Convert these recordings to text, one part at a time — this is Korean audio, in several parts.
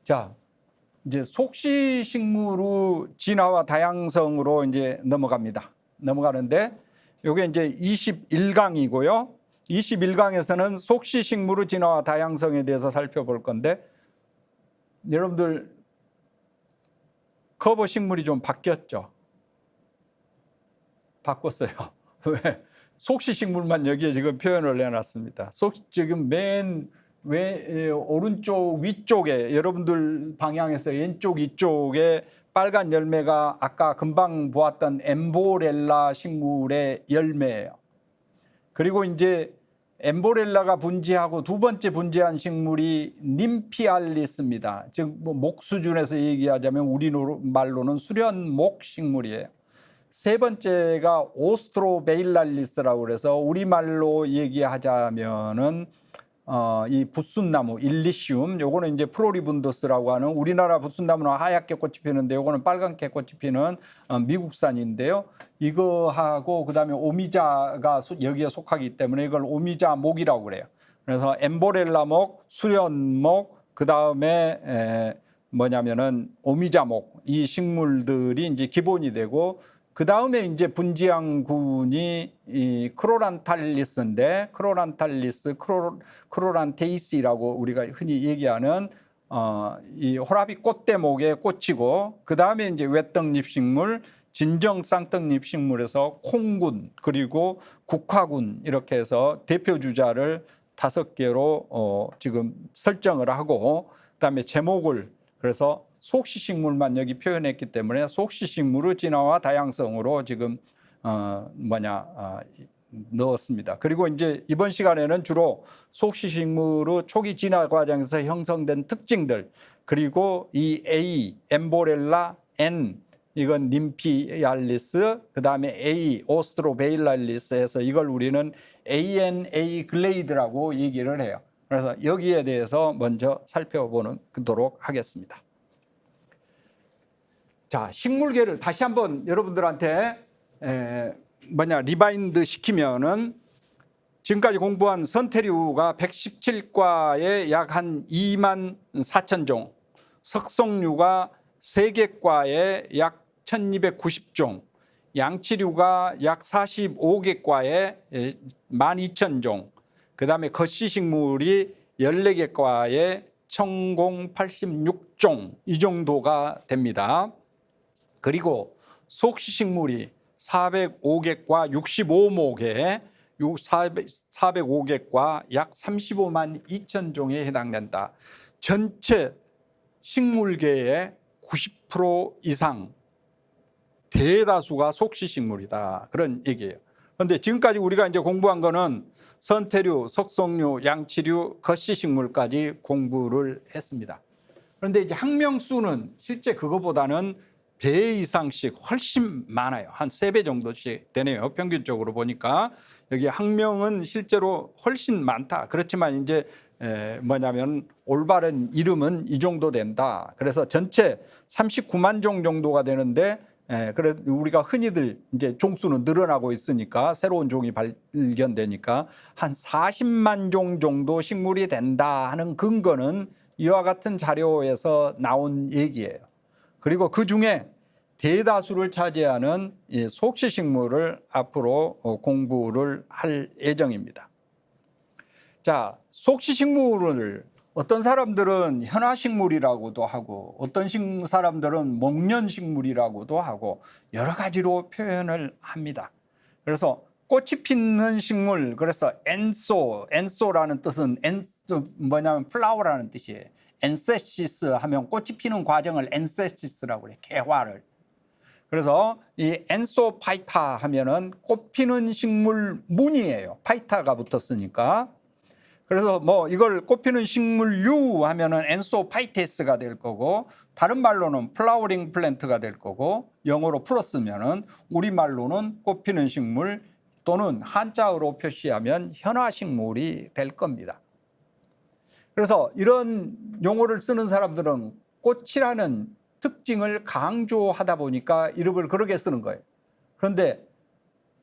자, 이제 속시식물의 진화와 다양성으로 이제 넘어가는데 요게 이제 21강이고요. 21강에서는 속시식물의 진화와 다양성에 대해서 살펴볼 건데, 여러분들 커버 식물이 좀 바뀌었죠? 바꿨어요. 왜? 속시식물만 여기에 지금 표현을 해놨습니다. 지금 맨 오른쪽 위쪽에, 여러분들 방향에서 왼쪽 이쪽에 빨간 열매가 아까 금방 보았던 엠보렐라 식물의 열매예요. 그리고 이제 엠보렐라가 분지하고 두 번째 분지한 식물이 님피알리스입니다. 즉 목 수준에서 얘기하자면 우리말로는 수련목 식물이에요. 세 번째가 오스트로베일랄리스라고 그래서 우리말로 얘기하자면은 이 부순나무 일리시움, 요거는 이제 프로리분더스라고 하는, 우리나라 부순나무는 하얗게 꽃이 피는데 요거는 빨갛게 꽃이 피는 미국산인데요. 이거하고 그다음에 오미자가 여기에 속하기 때문에 이걸 오미자목이라고 그래요. 그래서 엠보렐라목, 수련목, 그다음에 뭐냐면은 오미자목, 이 식물들이 이제 기본이 되고, 그 다음에 이제 분지한 군이 이 크로란탈리스인데, 크로란테이스라고 우리가 흔히 얘기하는 이 호라비 꽃대목의 꽃이고, 그 다음에 이제 외떡잎 식물, 진정 쌍떡잎 식물에서 콩군, 그리고 국화군, 이렇게 해서 대표 주자를 5개로 지금 설정을 하고, 그다음에 제목을 그래서 속시식물만 여기 표현했기 때문에 속시식물의 진화와 다양성으로 지금 넣었습니다. 그리고 이제 이번 시간에는 주로 속시식물의 초기 진화 과정에서 형성된 특징들, 그리고 이 A, 엠보렐라, N, 이건 님피알리스, 그 다음에 A, 오스트로베일랄리스 해서 이걸 우리는 ANA 글레이드라고 얘기를 해요. 그래서 여기에 대해서 먼저 살펴보도록 하겠습니다. 자, 식물계를 다시 한번 여러분들한테 리바인드 시키면은, 지금까지 공부한 선태류가 117과에 약 한 2만 4천 종, 석성류가 3개과에 약 1290종, 양치류가 약 45개과에 12,000종, 그 다음에 거시식물이 14개과에 1086종, 이 정도가 됩니다. 그리고 속시식물이 405개과 65목에 405개과 약 35만 2천 종에 해당된다. 전체 식물계의 90% 이상 대다수가 속시식물이다, 그런 얘기예요. 그런데 지금까지 우리가 이제 공부한 거는 선태류, 석성류, 양치류, 거시식물까지 공부를 했습니다. 그런데 이제 학명수는 실제 그거보다는 배 이상씩 훨씬 많아요. 한 3배 정도씩 되네요. 평균적으로 보니까 여기 학명은 실제로 훨씬 많다. 그렇지만 이제 올바른 이름은 이 정도 된다. 그래서 전체 39만 종 정도가 되는데, 그래 우리가 흔히들 이제 종수는 늘어나고 있으니까, 새로운 종이 발견되니까 한 40만 종 정도 식물이 된다 하는 근거는 이와 같은 자료에서 나온 얘기예요. 그리고 그 중에 대다수를 차지하는 이 속시식물을 앞으로 공부를 할 예정입니다. 자, 속시식물을 어떤 사람들은 현화식물이라고도 하고, 어떤 사람들은 목련식물이라고도 하고, 여러 가지로 표현을 합니다. 그래서 꽃이 피는 식물, 그래서 엔소라는 뜻은 뭐냐면 플라워라는 뜻이에요. 엔세시스 하면 꽃이 피는 과정을 엔세시스라고 해요. 개화를. 그래서 이 엔소파이타 하면은 꽃 피는 식물 문이에요. 파이타가 붙었으니까. 그래서 이걸 꽃 피는 식물류 하면은 엔소파이테스가 될 거고, 다른 말로는 플라워링 플랜트가 될 거고, 영어로 풀었으면은 우리말로는 꽃 피는 식물 또는 한자어로 표시하면 현화식물이 될 겁니다. 그래서 이런 용어를 쓰는 사람들은 꽃이라는 특징을 강조하다 보니까 이름을 그렇게 쓰는 거예요. 그런데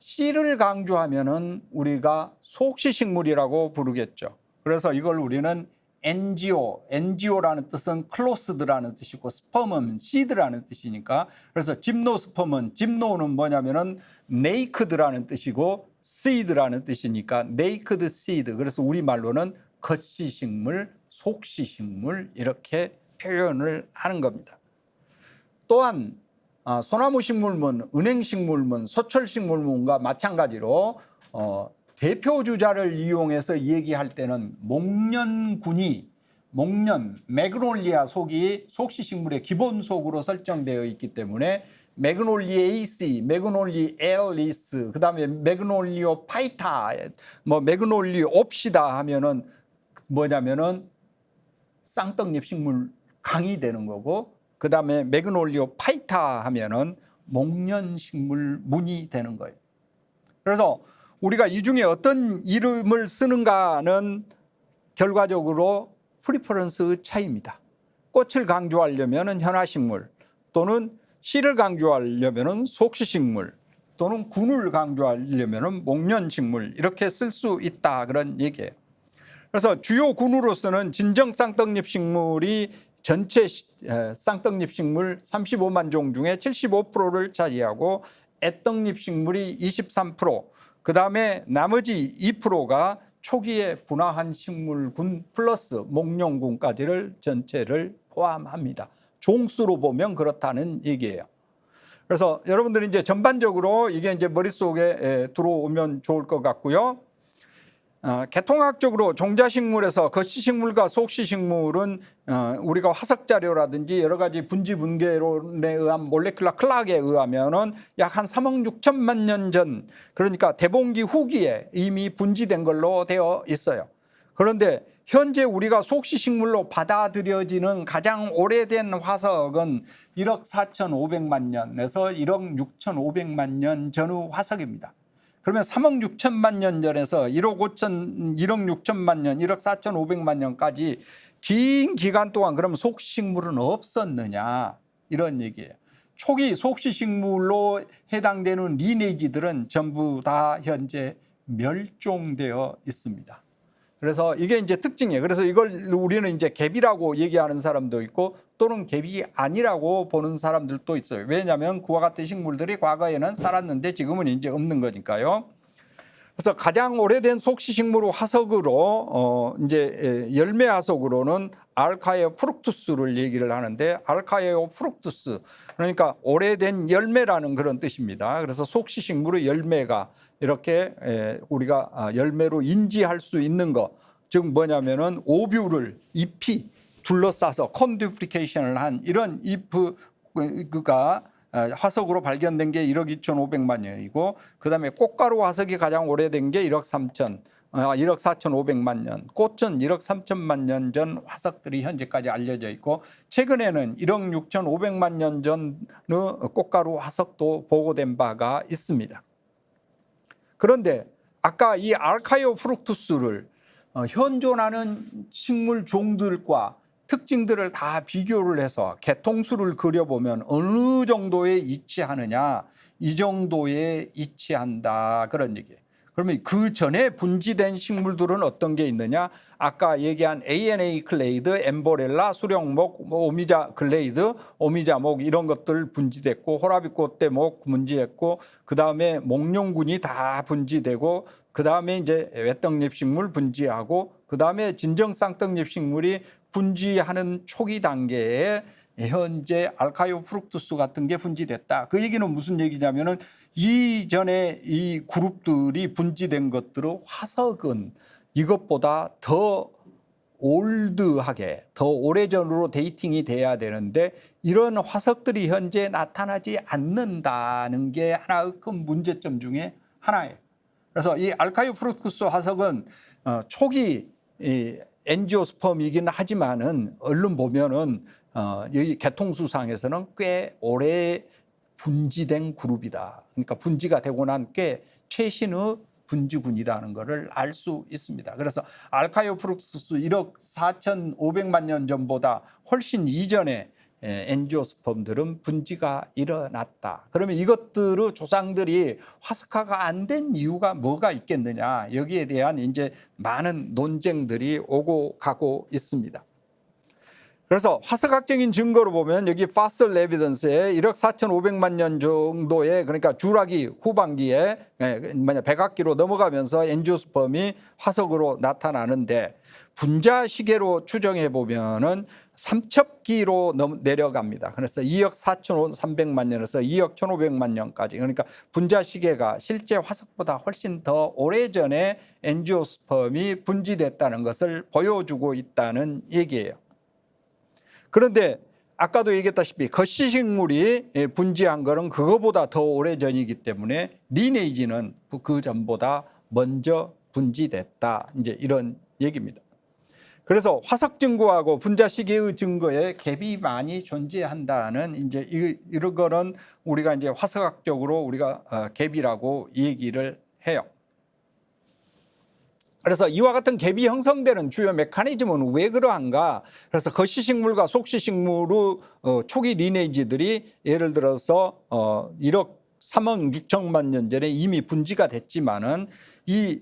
C를 강조하면은 우리가 속시식물이라고 부르겠죠. 그래서 이걸 우리는 NGO라는 뜻은 closed라는 뜻이고 스펌은 seed라는 뜻이니까, 그래서 집노스펌은, 집노는 뭐냐면은 naked라는 뜻이고 seed라는 뜻이니까 naked seed. 그래서 우리말로는 겉시식물, 속시식물 이렇게 표현을 하는 겁니다. 또한 소나무식물문, 은행식물문, 소철식물문과 마찬가지로 대표 주자를 이용해서 얘기할 때는 목련군이, 매그놀리아 속이 속시식물의 기본 속으로 설정되어 있기 때문에 매그놀리에이시, 매그놀리엘리스, 그다음에 매그놀리오파이타, 매그놀리옵시다 하면은 뭐냐면은 쌍떡잎 식물 강이 되는 거고, 그 다음에 매그놀리오파이타 하면은 목련식물 문이 되는 거예요. 그래서 우리가 이 중에 어떤 이름을 쓰는가는 결과적으로 프리퍼런스 차이입니다. 꽃을 강조하려면 현화식물, 또는 씨를 강조하려면 속시식물, 또는 군을 강조하려면 목련식물 이렇게 쓸 수 있다, 그런 얘기예요. 그래서 주요 군으로서는 진정 쌍떡잎 식물이 전체 쌍떡잎 식물 35만 종 중에 75%를 차지하고, 애떡잎 식물이 23%, 그 다음에 나머지 2%가 초기에 분화한 식물군 플러스 목련군까지를 전체를 포함합니다. 종수로 보면 그렇다는 얘기예요. 그래서 여러분들이 이제 전반적으로 이게 이제 머릿속에 들어오면 좋을 것 같고요. 개통학적으로 종자식물에서 겉시식물과 속시식물은 우리가 화석자료라든지 여러 가지 분지분계론에 의한 몰레큘러 클락에 의하면은 약 한 3억 6천만 년 전, 그러니까 대봉기 후기에 이미 분지된 걸로 되어 있어요. 그런데 현재 우리가 속시식물로 받아들여지는 가장 오래된 화석은 1억 4,500만 년에서 1억 6,500만 년 전후 화석입니다. 그러면 3억 6천만 년 전에서 1억 6천만 년, 1억 4,500만 년까지 긴 기간 동안 그럼 속시식물은 없었느냐, 이런 얘기예요. 초기 속시식물로 해당되는 리네이지들은 전부 다 현재 멸종되어 있습니다. 그래서 이게 이제 특징이에요. 그래서 이걸 우리는 이제 갭이라고 얘기하는 사람도 있고, 또는 갭이 아니라고 보는 사람들도 있어요. 왜냐하면 그와 같은 식물들이 과거에는 살았는데 지금은 이제 없는 거니까요. 그래서 가장 오래된 속시식물 화석으로 이제 열매 화석으로는 알카에오 프룩투스를 얘기를 하는데, 알카에오 프룩투스 그러니까 오래된 열매라는 그런 뜻입니다. 그래서 속시식물의 열매가 이렇게 우리가 열매로 인지할 수 있는 것, 즉 뭐냐면은 오뷸를 잎이 둘러싸서 컨듀플리케이션을 한 이런 잎가 화석으로 발견된 게 1억 2,500만 년이고, 그 다음에 꽃가루 화석이 가장 오래된 게 1억 4,500만 년, 꽃은 1억 3천만 년 전 화석들이 현재까지 알려져 있고, 최근에는 1억 6,500만 년 전의 꽃가루 화석도 보고된 바가 있습니다. 그런데 아까 이 알카이오 프룩투스를 현존하는 식물 종들과 특징들을 다 비교를 해서 개통수를 그려보면 어느 정도에 이치하느냐, 이 정도에 이치한다, 그런 얘기예요. 그러면 그 전에 분지된 식물들은 어떤 게 있느냐? 아까 얘기한 ANA 클레이드, 엠보렐라, 수령목, 오미자 클레이드, 오미자목 이런 것들 분지됐고, 호라비꽃대목 분지했고, 그 다음에 목련군이 다 분지되고, 그 다음에 이제 외떡잎 식물 분지하고, 그 다음에 진정 쌍떡잎 식물이 분지하는 초기 단계에 현재 알카이오 프룩투스 같은 게 분지됐다. 그 얘기는 무슨 얘기냐면은 이전에 이 그룹들이 분지된 것들의 화석은 이것보다 더 올드하게, 더 오래전으로 데이팅이 돼야 되는데, 이런 화석들이 현재 나타나지 않는다는 게 하나의 큰 문제점 중에 하나예요. 그래서 이 알카이오 프룩투스 화석은 초기 엔지오스펌이긴 하지만은 얼른 보면은 여기 개통수상에서는 꽤 오래 분지된 그룹이다. 그러니까 분지가 되고 난 꽤 최신의 분지군이라는 것을 알 수 있습니다. 그래서 알카이오 프룩투스 1억 4,500만 년 전보다 훨씬 이전에 엔지오스펌들은 분지가 일어났다. 그러면 이것들의 조상들이 화석화가 안 된 이유가 뭐가 있겠느냐? 여기에 대한 이제 많은 논쟁들이 오고 가고 있습니다. 그래서 화석학적인 증거로 보면 여기 fossil evidence에 1억 4,500만 년 정도의, 그러니까 주라기 후반기에 백악기로 넘어가면서 엔지오스펌이 화석으로 나타나는데, 분자 시계로 추정해 보면은 삼첩기로 내려갑니다. 그래서 2억 4,300만 년에서 2억 1,500만 년까지, 그러니까 분자 시계가 실제 화석보다 훨씬 더 오래전에 엔지오스펌이 분지됐다는 것을 보여주고 있다는 얘기예요. 그런데 아까도 얘기했다시피 거시식물이 분지한 거는 그거보다 더 오래전이기 때문에 리네이지는 그 전보다 먼저 분지됐다. 이제 이런 얘기입니다. 그래서 화석 증거하고 분자 시계의 증거에 갭이 많이 존재한다는, 이제 이런 거는 우리가 이제 화석학적으로 우리가 갭이라고 얘기를 해요. 그래서 이와 같은 갭이 형성되는 주요 메커니즘은 왜 그러한가? 그래서 거시식물과 속시식물의 초기 리네이지들이 예를 들어서 1억 3억 6천만 년 전에 이미 분지가 됐지만은 이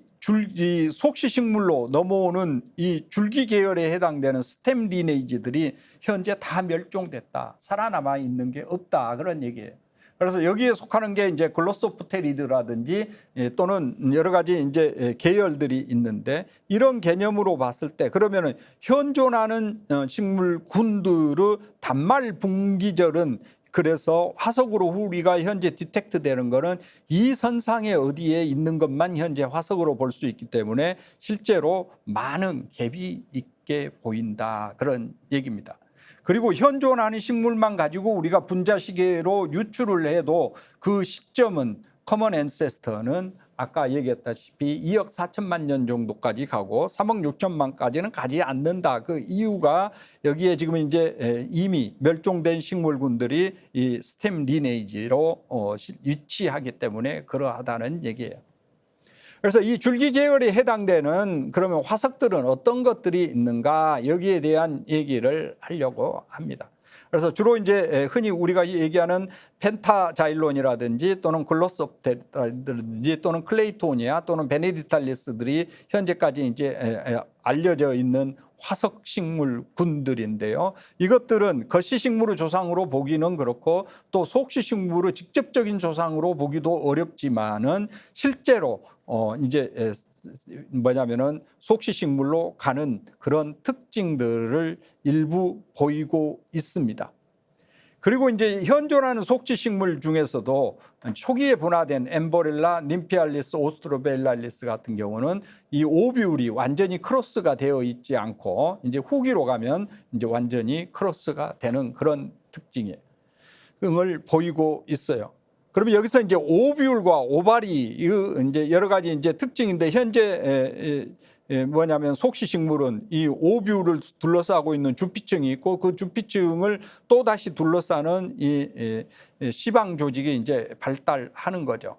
속시식물로 넘어오는 이 줄기 계열에 해당되는 스템 리네이지들이 현재 다 멸종됐다. 살아남아 있는 게 없다. 그런 얘기예요. 그래서 여기에 속하는 게 이제 글로소프테리드라든지 또는 여러 가지 이제 계열들이 있는데, 이런 개념으로 봤을 때 그러면은 현존하는 식물군들의 단말 분기절은, 그래서 화석으로 우리가 현재 디텍트 되는 거는 이 선상에 어디에 있는 것만 현재 화석으로 볼 수 있기 때문에 실제로 많은 갭이 있게 보인다. 그런 얘기입니다. 그리고 현존하는 식물만 가지고 우리가 분자 시계로 유출을 해도 그 시점은 커먼 앤세스터는 아까 얘기했다시피 2억 4천만 년 정도까지 가고 3억 6천만까지는 가지 않는다. 그 이유가 여기에 지금 이제 이미 멸종된 식물군들이 이 스템 리네이지로 위치하기 때문에 그러하다는 얘기예요. 그래서 이 줄기 계열에 해당되는 그러면 화석들은 어떤 것들이 있는가, 여기에 대한 얘기를 하려고 합니다. 그래서 주로 이제 흔히 우리가 얘기하는 펜타자일론이라든지 또는 글로소프테리드라든지 또는 클레이토니아 또는 베네디탈리스들이 현재까지 이제 알려져 있는 화석 식물군들인데요. 이것들은 거시식물의 조상으로 보기는 그렇고 또 속시식물의 직접적인 조상으로 보기도 어렵지만은 실제로 이제 뭐냐면은 속시식물로 가는 그런 특징들을 일부 보이고 있습니다. 그리고 이제 현존하는 속지식물 중에서도 초기에 분화된 엠보렐라, 님피알리스, 오스트로벨랄리스 같은 경우는 이 오뷸울이 완전히 크로스가 되어 있지 않고 이제 후기로 가면 이제 완전히 크로스가 되는 그런 특징을 보이고 있어요. 그러면 여기서 이제 오뷸울과 오발이 이제 여러 가지 이제 특징인데, 현재 뭐냐면 속시식물은 이 오뷸울을 둘러싸고 있는 주피층이 있고 그 주피층을 또 다시 둘러싸는 이 시방 조직이 이제 발달하는 거죠.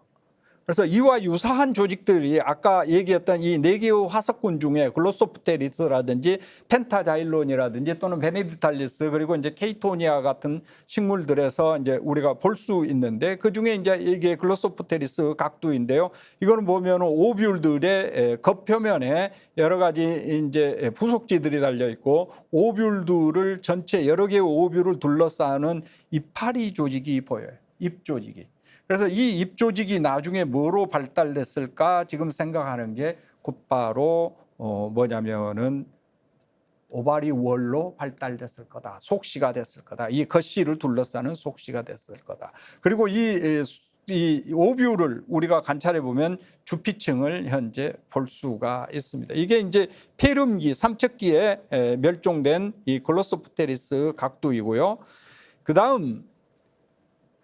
그래서 이와 유사한 조직들이 아까 얘기했던 이 4개의 화석군 중에 글로소프테리스라든지 펜타자일론이라든지 또는 베네디탈리스 그리고 이제 케이토니아 같은 식물들에서 이제 우리가 볼 수 있는데, 그 중에 이제 이게 글로소프테리스 각두인데요. 이거는 보면 오뷸울들의 겉표면에 여러 가지 이제 부속지들이 달려 있고 오뷸울들을 전체 여러 개의 오뷸울을 둘러싸는 이파리 조직이 보여요. 잎 조직이. 그래서 이 잎 조직이 나중에 뭐로 발달됐을까 지금 생각하는 게 곧바로 뭐냐면은 오바리월로 발달됐을 거다. 속시가 됐을 거다. 이 겉씨를 둘러싸는 속시가 됐을 거다. 그리고 이 오뷸를 우리가 관찰해 보면 주피층을 현재 볼 수가 있습니다. 이게 이제 폐렴기, 삼척기에 멸종된 이 글로소프테리스 각두이고요. 그 다음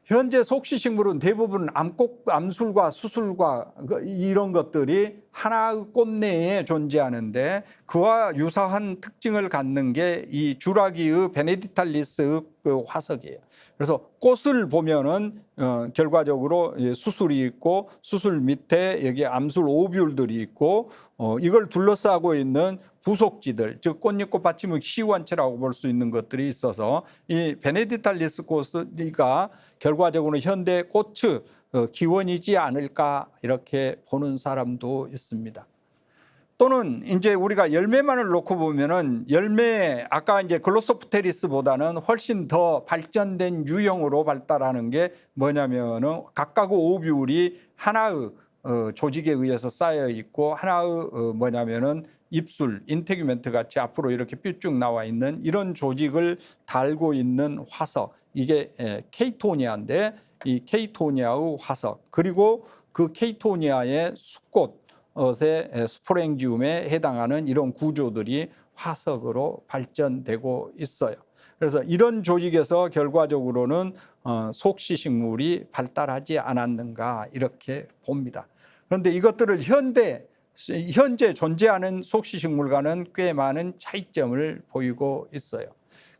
현재 속시식물은 대부분 암술과 수술과 이런 것들이 하나의 꽃 내에 존재하는데 그와 유사한 특징을 갖는 게 이 주라기의 베네디탈리스의 그 화석이에요. 그래서 꽃을 보면은 결과적으로 수술이 있고 수술 밑에 여기 암술 오뷸들이 있고 이걸 둘러싸고 있는 부속지들, 즉 꽃잎 꽃받침의 시원체라고 볼 수 있는 것들이 있어서 이 베네디탈리스 꽃이가 결과적으로 현대 꽃의 기원이지 않을까 이렇게 보는 사람도 있습니다. 또는 이제 우리가 열매만을 놓고 보면은 열매 아까 이제 글로소프테리스보다는 훨씬 더 발전된 유형으로 발달하는 게 뭐냐면은 각각 오뷸이 하나의 조직에 의해서 쌓여 있고 하나의 뭐냐면은 입술, 인테규멘트 같이 앞으로 이렇게 뾰쭉 나와 있는 이런 조직을 달고 있는 화석, 이게 케이토니아인데 이 케이토니아의 화석, 그리고 그 케이토니아의 수꽃 스포랭지움에 해당하는 이런 구조들이 화석으로 발전되고 있어요. 그래서 이런 조직에서 결과적으로는 속시식물이 발달하지 않았는가 이렇게 봅니다. 그런데 이것들을 현재 존재하는 속시식물과는 꽤 많은 차이점을 보이고 있어요.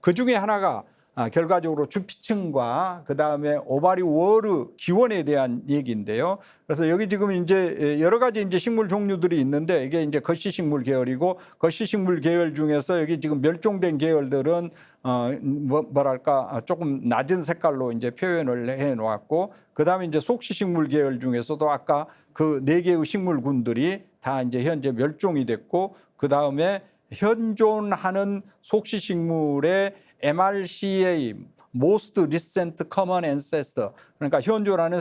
그 중에 하나가 결과적으로 주피층과 그 다음에 오바리월의 기원에 대한 얘기인데요. 그래서 여기 지금 이제 여러 가지 이제 식물 종류들이 있는데 이게 이제 거시식물 계열이고 거시식물 계열 중에서 여기 지금 멸종된 계열들은 뭐랄까 조금 낮은 색깔로 이제 표현을 해 놓았고 그 다음에 이제 속시식물 계열 중에서도 아까 그 4개의 식물군들이 다 이제 현재 멸종이 됐고 그 다음에 현존하는 속시식물의 MRCA Most Recent Common Ancestor, 그러니까 현존하는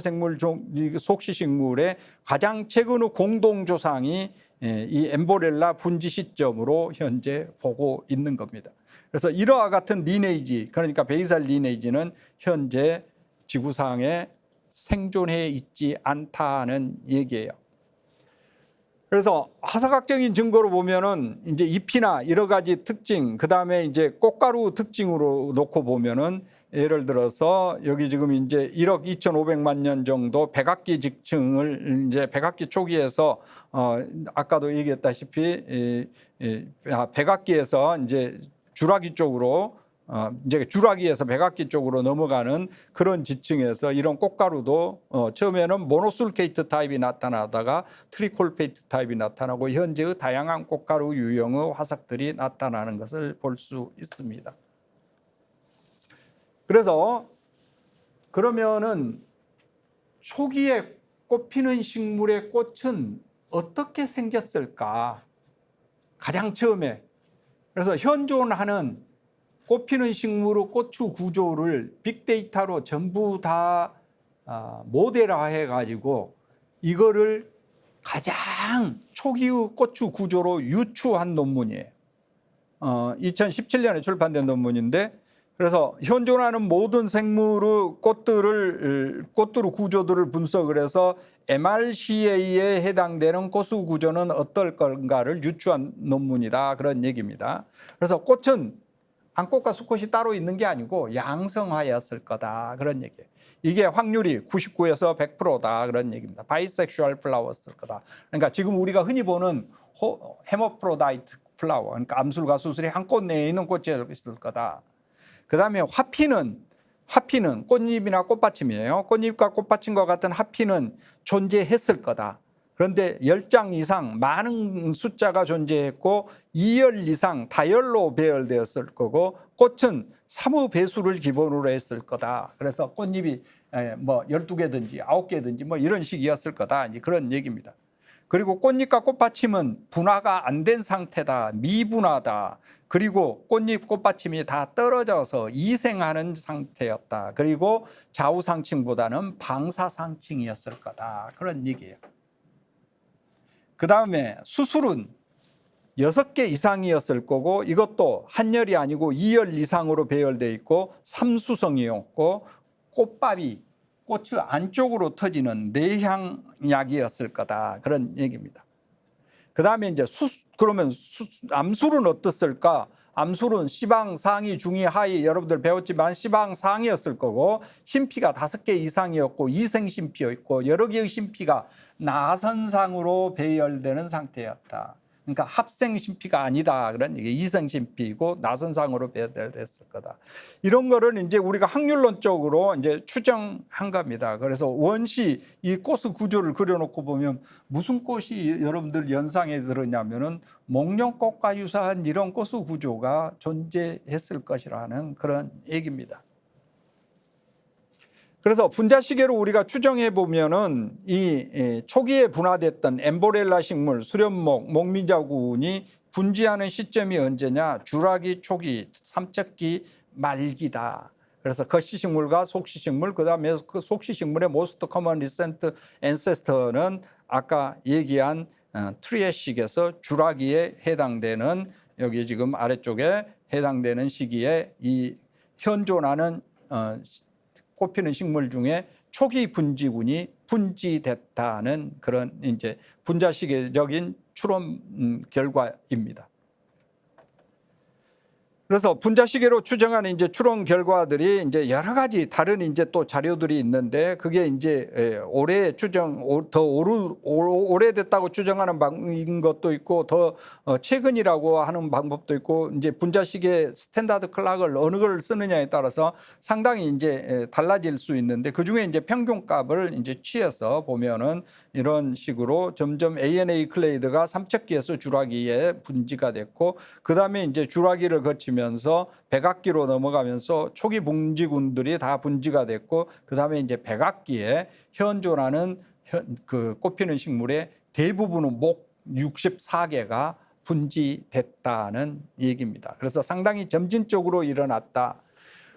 속시식물의 가장 최근의 공동조상이 이 엠보렐라 분지 시점으로 현재 보고 있는 겁니다. 그래서 이러한 같은 리네이지, 그러니까 베이살 리네이지는 현재 지구상에 생존해 있지 않다는 얘기예요. 그래서 화석학적인 증거로 보면은 이제 잎이나 여러 가지 특징, 그 다음에 이제 꽃가루 특징으로 놓고 보면은 예를 들어서 여기 지금 이제 1억 2,500만 년 정도 백악기 직층을 이제 백악기 초기에서 아까도 얘기했다시피 백악기에서 이제 주라기 쪽으로 이제 주라기에서 백악기 쪽으로 넘어가는 그런 지층에서 이런 꽃가루도 처음에는 모노술케이트 타입이 나타나다가 트리콜페이트 타입이 나타나고 현재의 다양한 꽃가루 유형의 화석들이 나타나는 것을 볼 수 있습니다. 그래서 그러면은 초기에 꽃피는 식물의 꽃은 어떻게 생겼을까? 가장 처음에. 그래서 현존하는 꽃피는 식물의 꽃추 구조를 빅데이터로 전부 다 모델화해 가지고 이거를 가장 초기의 꽃추 구조로 유추한 논문이에요. 2017년에 출판된 논문인데 그래서 현존하는 모든 생물의 꽃들의 구조들을 분석을 해서 MRCA에 해당되는 꽃수 구조는 어떨 건가를 유추한 논문이다, 그런 얘기입니다. 그래서 꽃은 안꽃과 수꽃이 따로 있는 게 아니고 양성하였을 거다, 그런 얘기예요. 이게 확률이 99에서 100%다, 그런 얘기입니다. 바이섹슈얼 플라워였을 거다. 그러니까 지금 우리가 흔히 보는 헤머프로다이트 플라워, 그러니까 암술과 수술이 한 꽃 내에 있는 꽃이었을 거다. 그 다음에 화피는 꽃잎이나 꽃받침이에요. 꽃잎과 꽃받침과 같은 화피는 존재했을 거다. 그런데 10장 이상 많은 숫자가 존재했고 2열 이상 다열로 배열되었을 거고 꽃은 3의 배수를 기본으로 했을 거다. 그래서 꽃잎이 뭐 12개든지 9개든지 뭐 이런 식이었을 거다, 그런 얘기입니다. 그리고 꽃잎과 꽃받침은 분화가 안 된 상태다, 미분화다. 그리고 꽃잎 꽃받침이 다 떨어져서 이생하는 상태였다. 그리고 좌우상층보다는 방사상층이었을 거다, 그런 얘기예요. 그 다음에 수술은 6개 이상이었을 거고 이것도 한열이 아니고 2열 이상으로 배열되어 있고 삼수성이었고 꽃밥이 꽃의 안쪽으로 터지는 내향약이었을 거다, 그런 얘기입니다. 그 다음에 이제 그러면 암술은 어떻을까? 암술은 시방 상위 중위 하위 여러분들 배웠지만 시방 상이었을 거고 신피가 5개 이상이었고 이생 신피였고 여러 개의 신피가 나선상으로 배열되는 상태였다. 그러니까 합생 신피가 아니다. 그런 얘기. 이생 신피이고 나선상으로 배열됐을 거다. 이런 거를 이제 우리가 확률론적으로 이제 추정한 겁니다. 그래서 원시 이 꽃의 구조를 그려놓고 보면 무슨 꽃이 여러분들 연상에 들었냐면은 목련꽃과 유사한 이런 꽃의 구조가 존재했을 것이라는 그런 얘기입니다. 그래서 분자시계로 우리가 추정해 보면은 이 초기에 분화됐던 엠보렐라 식물, 수련목, 목미자군이 분지하는 시점이 언제냐? 주라기 초기, 삼척기 말기다. 그래서 거시식물과 속시식물, 그다음에 그 속시식물의 모스트 커먼 리센트 앤세스터는 아까 얘기한 트리에식에서 주라기에 해당되는 여기 지금 아래쪽에 해당되는 시기에 이 현존하는 꽃피는 식물 중에 초기 분지군이 분지됐다는 그런 이제 분자시계적인 추론 결과입니다. 그래서 분자시계로 추정하는 이제 추론 결과들이 이제 여러 가지 다른 이제 또 자료들이 있는데 그게 이제 올해 추정 더 오래됐다고 추정하는 방인 것도 있고 더 최근이라고 하는 방법도 있고 이제 분자시계 스탠다드 클락을 어느 걸 쓰느냐에 따라서 상당히 이제 달라질 수 있는데 그 중에 이제 평균값을 이제 취해서 보면은 이런 식으로 점점 ANA 클레이드가 삼척기에서 주라기에 분지가 됐고 그 다음에 이제 주라기를 거치면서 백악기로 넘어가면서 초기 분지군들이 다 분지가 됐고 그 다음에 이제 백악기에 현존하는 그 꽃피는 식물의 대부분은 목 64개가 분지됐다는 얘기입니다. 그래서 상당히 점진적으로 일어났다.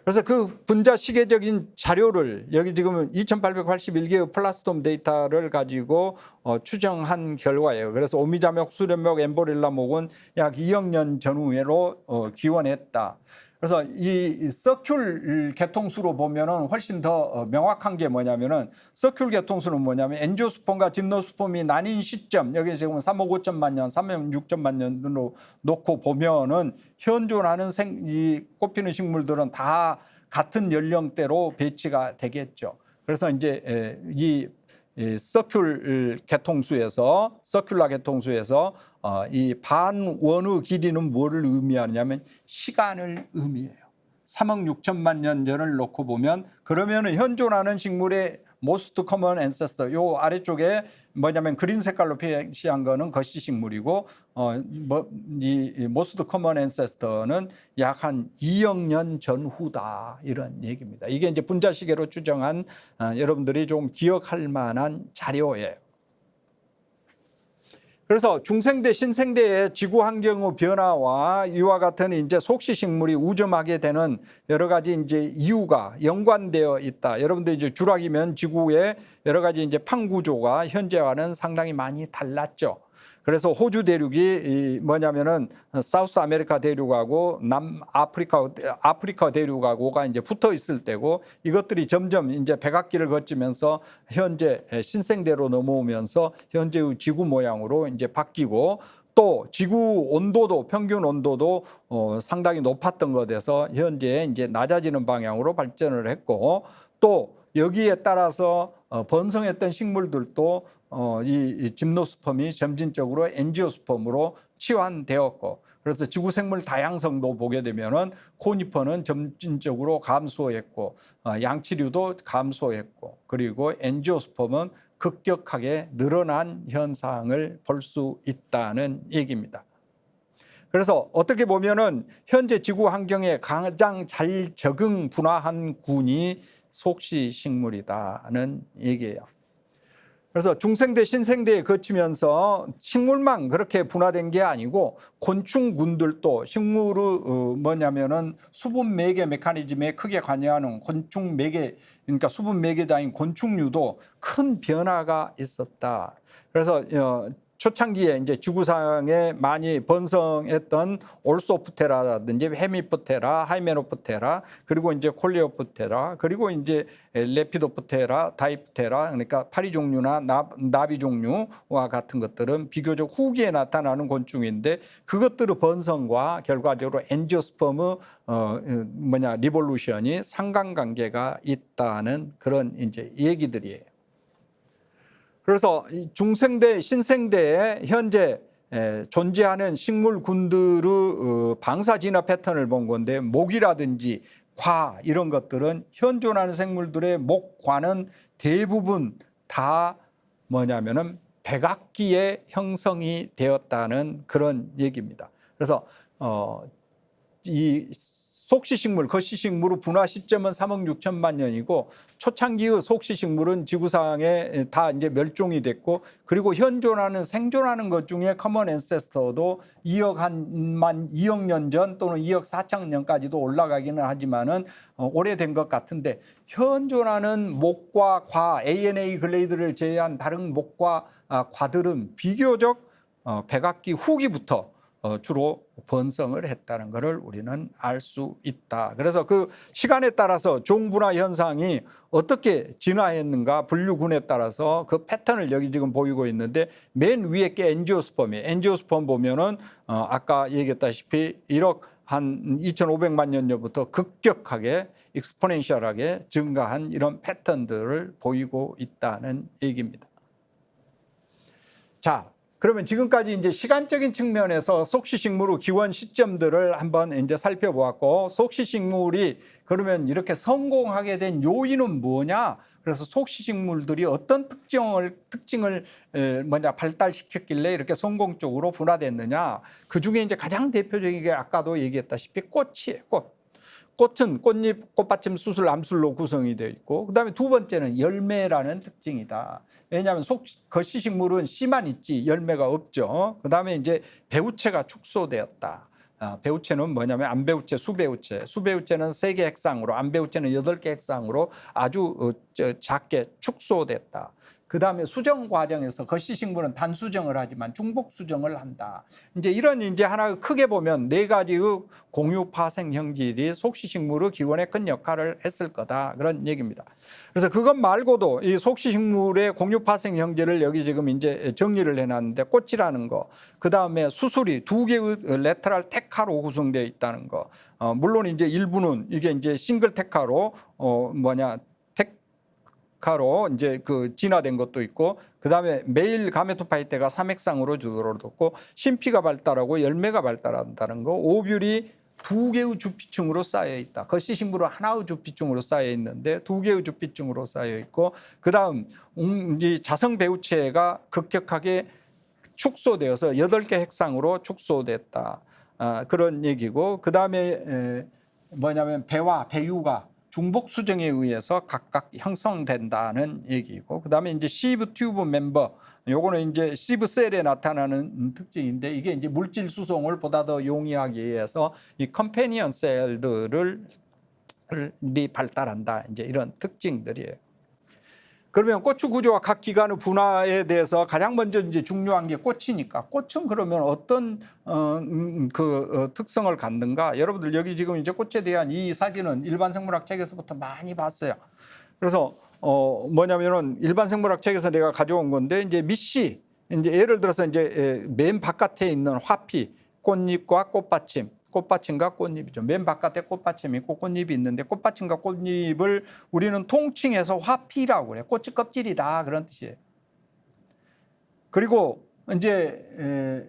그래서 그 분자 시계적인 자료를 여기 지금 2881개의 플라스톰 데이터를 가지고 추정한 결과예요. 그래서 오미자목, 수련목, 엠보렐라 목은 약 2억 년 전후로 기원했다. 그래서 이 서큘 개통수로 보면은 훨씬 더 명확한 게 뭐냐면은 서큘 개통수는 뭐냐면 엔지오스폼과 짐노스폼이 나뉜 시점 여기 지금 3억 5천만 년, 3억 6천만 년으로 놓고 보면은 현존하는 이 꽃피는 식물들은 다 같은 연령대로 배치가 되겠죠. 그래서 이제 이 서큘 개통수에서 서큘라 개통수에서 이 반원의 길이는 뭐를 의미하냐면 시간을 의미해요. 3억 6천만 년 전을 놓고 보면 그러면은 현존하는 식물의 most common ancestor 요 아래쪽에 뭐냐면 그린 색깔로 표시한 거는 거시식물이고 이 most common ancestor는 약 한 2억 년 전후다 이런 얘기입니다. 이게 이제 분자시계로 추정한 여러분들이 좀 기억할 만한 자료예요. 그래서 중생대, 신생대의 지구 환경의 변화와 이와 같은 이제 속시식물이 우점하게 되는 여러 가지 이제 이유가 연관되어 있다. 여러분들 이제 주락이면 지구의 여러 가지 이제 판구조가 현재와는 상당히 많이 달랐죠. 그래서 호주 대륙이 뭐냐면은 사우스 아메리카 대륙하고 아프리카 대륙하고가 이제 붙어 있을 때고 이것들이 점점 이제 백악기를 거치면서 현재 신생대로 넘어오면서 현재의 지구 모양으로 이제 바뀌고 또 지구 온도도 평균 온도도 상당히 높았던 것에서 현재 이제 낮아지는 방향으로 발전을 했고 또 여기에 따라서 번성했던 식물들도 이 짐노스펌이 점진적으로 엔지오스펌으로 치환되었고 그래서 지구 생물 다양성도 보게 되면은 코니퍼는 점진적으로 감소했고 양치류도 감소했고 그리고 엔지오스펌은 급격하게 늘어난 현상을 볼 수 있다는 얘기입니다. 그래서 어떻게 보면은 현재 지구 환경에 가장 잘 적응 분화한 군이 속시식물이다는 얘기예요. 그래서 중생대, 신생대에 거치면서 식물만 그렇게 분화된 게 아니고 곤충군들도 식물의 뭐냐면은 수분 매개 메커니즘에 크게 관여하는 곤충 매개, 그러니까 수분 매개자인 곤충류도 큰 변화가 있었다. 그래서 초창기에 이제 지구상에 많이 번성했던 올소프테라든지 헤미프테라, 하이메노프테라, 그리고 이제 콜리오프테라, 그리고 이제 레피도프테라, 다이프테라, 그러니까 파리 종류나 나비 종류와 같은 것들은 비교적 후기에 나타나는 곤충인데 그것들의 번성과 결과적으로 엔지오스펌의 리볼루션이 상관관계가 있다는 그런 이제 얘기들이에요. 그래서 중생대, 신생대에 현재 존재하는 식물군들의 방사 진화 패턴을 본 건데 목이라든지 과 이런 것들은 현존하는 생물들의 목, 과는 대부분 다 뭐냐면은 백악기에 형성이 되었다는 그런 얘기입니다. 그래서 이 속시식물, 거시식물의 분화 시점은 3억 6천만 년이고 초창기의 속시식물은 지구상에 다 이제 멸종이 됐고 그리고 현존하는 생존하는 것 중에 커먼 앤세스터도 2억 년 전 또는 2억 4천 년까지도 올라가기는 하지만은 오래된 것 같은데 현존하는 목과 과, ANA 글레이드를 제외한 다른 목과 과들은 비교적 백악기 후기부터 주로 번성을 했다는 것을 우리는 알 수 있다. 그래서 그 시간에 따라서 종분화 현상이 어떻게 진화했는가 분류군에 따라서 그 패턴을 여기 지금 보이고 있는데 맨 위에 게 엔지오스펌이에요. 엔지오스펌 보면은 아까 얘기했다시피 1억 한 2,500만 년 전부터 급격하게 익스포넨셜하게 증가한 이런 패턴들을 보이고 있다는 얘기입니다. 자, 그러면 지금까지 이제 시간적인 측면에서 속시식물의 기원 시점들을 한번 이제 살펴보았고, 속시식물이 그러면 이렇게 성공하게 된 요인은 뭐냐? 그래서 속시식물들이 어떤 특징을 발달시켰길래 이렇게 성공적으로 분화됐느냐? 그 중에 이제 가장 대표적인 게 아까도 얘기했다시피 꽃이에요. 꽃은 꽃잎, 꽃받침, 수술, 암술로 구성이 되어 있고, 그 다음에 두 번째는 열매라는 특징이다. 왜냐하면 거시식물은 씨만 있지 열매가 없죠. 그 다음에 이제 배우체가 축소되었다. 배우체는 뭐냐면 암배우체, 수배우체. 수배우체는 3개 핵상으로, 암배우체는 8개 핵상으로 아주 작게 축소됐다. 그 다음에 수정 과정에서 거시식물은 단수정을 하지만 중복 수정을 한다. 이제 이런 이제 하나 크게 보면 4가지의 공유 파생 형질이 속시식물의 기원에 큰 역할을 했을 거다. 그런 얘기입니다. 그래서 그것 말고도 이 속시식물의 공유 파생 형질을 여기 지금 이제 정리를 해놨는데 꽃이라는 거, 그 다음에 수술이 2개의 레터럴 테카로 구성되어 있다는 거. 물론 이제 일부는 이게 이제 싱글 테카로 카로 이제 그 진화된 것도 있고, 그 다음에 메일 가메토파이테가 3핵상으로 주도록 심피가 발달하고 열매가 발달한다는 거, 오뷸이 2개의 주피층으로 쌓여 있다. 거시식물은 하나의 주피층으로 쌓여 있는데 2개의 주피층으로 쌓여 있고, 그 다음 이 자성 배우체가 급격하게 축소되어서 8개 핵상으로 축소됐다. 그런 얘기고, 그 다음에 배와 배유가 중복 수정에 의해서 각각 형성된다는 얘기고, 그 다음에 이제 시브 튜브 멤버, 요거는 이제 시브 셀에 나타나는 특징인데 이게 이제 물질 수송을 보다 더 용이하기 위해서 이 컴패니언 셀들을 발달한다. 이제 이런 특징들이에요. 그러면 꽃의 구조와 각 기관의 분화에 대해서 가장 먼저 이제 중요한 게 꽃이니까, 꽃은 그러면 어떤 특성을 갖는가? 여러분들 여기 지금 이제 꽃에 대한 이 사진은 일반 생물학 책에서부터 많이 봤어요. 그래서 뭐냐면은 일반 생물학 책에서 내가 가져온 건데, 이제 밑씨, 이제 예를 들어서 이제 맨 바깥에 있는 화피, 꽃잎과 꽃받침과 꽃잎이죠. 맨 바깥에 꽃받침이 있고 꽃잎이 있는데, 꽃받침과 꽃잎을 우리는 통칭해서 화피라고 그래요. 꽃의 껍질이다, 그런 뜻이에요. 그리고 이제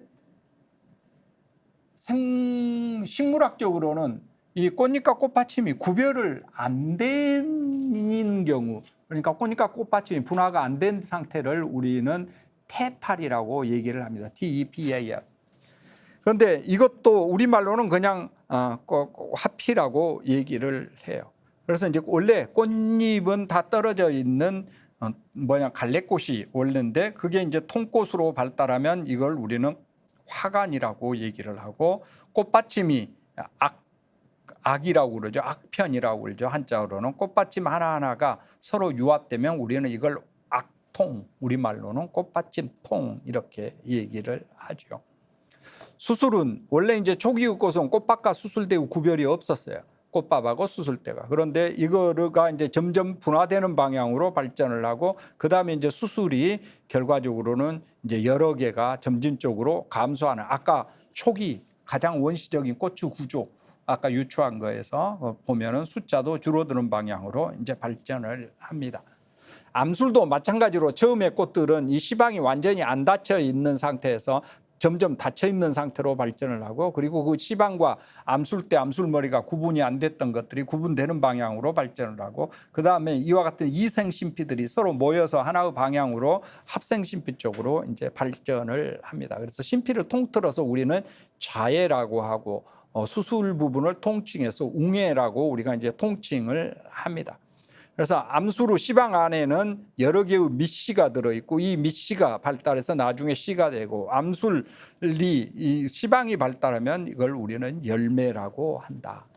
식물학적으로는 이 꽃잎과 꽃받침이 구별을 안 되는 경우, 그러니까 꽃잎과 꽃받침이 분화가 안 된 상태를 우리는 태팔이라고 얘기를 합니다. TEPAL. 그런데 이것도 우리말로는 그냥 화피라고 얘기를 해요. 그래서 이제 원래 꽃잎은 다 떨어져 있는 갈래꽃이 원래인데, 그게 이제 통꽃으로 발달하면 이걸 우리는 화관이라고 얘기를 하고, 꽃받침이 악이라고 그러죠. 악편이라고 그러죠. 한자어로는 꽃받침 하나하나가 서로 유합되면 우리는 이걸 통, 우리말로는 꽃받침 통 이렇게 얘기를 하죠. 수술은 원래 이제 초기 꽃은 꽃밭과 수술대의 구별이 없었어요. 꽃밥하고 수술대가. 그런데 이거가 이제 점점 분화되는 방향으로 발전을 하고 그다음에 이제 수술이 결과적으로는 이제 여러 개가 점진적으로 감소하는, 아까 초기 가장 원시적인 꽃의 구조 아까 유추한 거에서 보면은 숫자도 줄어드는 방향으로 이제 발전을 합니다. 암술도 마찬가지로 처음에 꽃들은 이 시방이 완전히 안 닫혀 있는 상태에서 점점 닫혀 있는 상태로 발전을 하고, 그리고 그 시방과 암술대, 암술머리가 구분이 안 됐던 것들이 구분되는 방향으로 발전을 하고, 그 다음에 이와 같은 이생심피들이 서로 모여서 하나의 방향으로 합생심피 쪽으로 이제 발전을 합니다. 그래서 심피를 통틀어서 우리는 자해라고 하고, 수술 부분을 통칭해서 웅해라고 우리가 이제 통칭을 합니다. 그래서 암수로 시방 안에는 여러 개의 밑씨가 들어있고 이 밑씨가 발달해서 나중에 씨가 되고, 암술이 이 시방이 발달하면 이걸 우리는 열매라고 한다.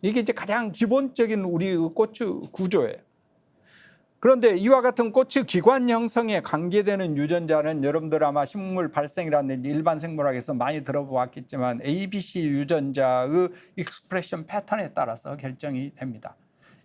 이게 이제 가장 기본적인 우리 꽃의 구조예요. 그런데 이와 같은 꽃의 기관 형성에 관계되는 유전자는 여러분들 아마 식물 발생이라는 일반 생물학에서 많이 들어보았겠지만 ABC 유전자의 익스프레션 패턴에 따라서 결정이 됩니다.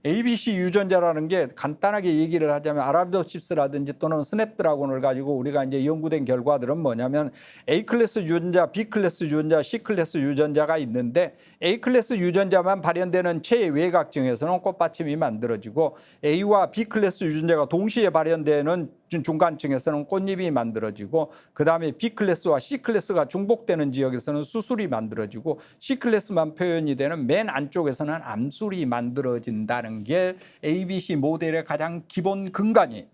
ABC 유전자라는 게 간단하게 얘기를 하자면 아라비도칩스라든지 또는 스냅드라곤을 가지고 우리가 이제 연구된 결과들은 뭐냐면 A클래스 유전자, B클래스 유전자, C클래스 유전자가 있는데 A클래스 유전자만 발현되는 최외곽층에서는 꽃받침이 만들어지고 A와 B클래스 유전자가 동시에 발현되는 중간층에서는 꽃잎이 만들어지고, 그 다음에 B클래스와 C클래스가 중복되는 지역에서는 수술이 만들어지고, C클래스만 표현이 되는 맨 안쪽에서는 암술이 만들어진다는 게 ABC 모델의 가장 기본 근간이에요.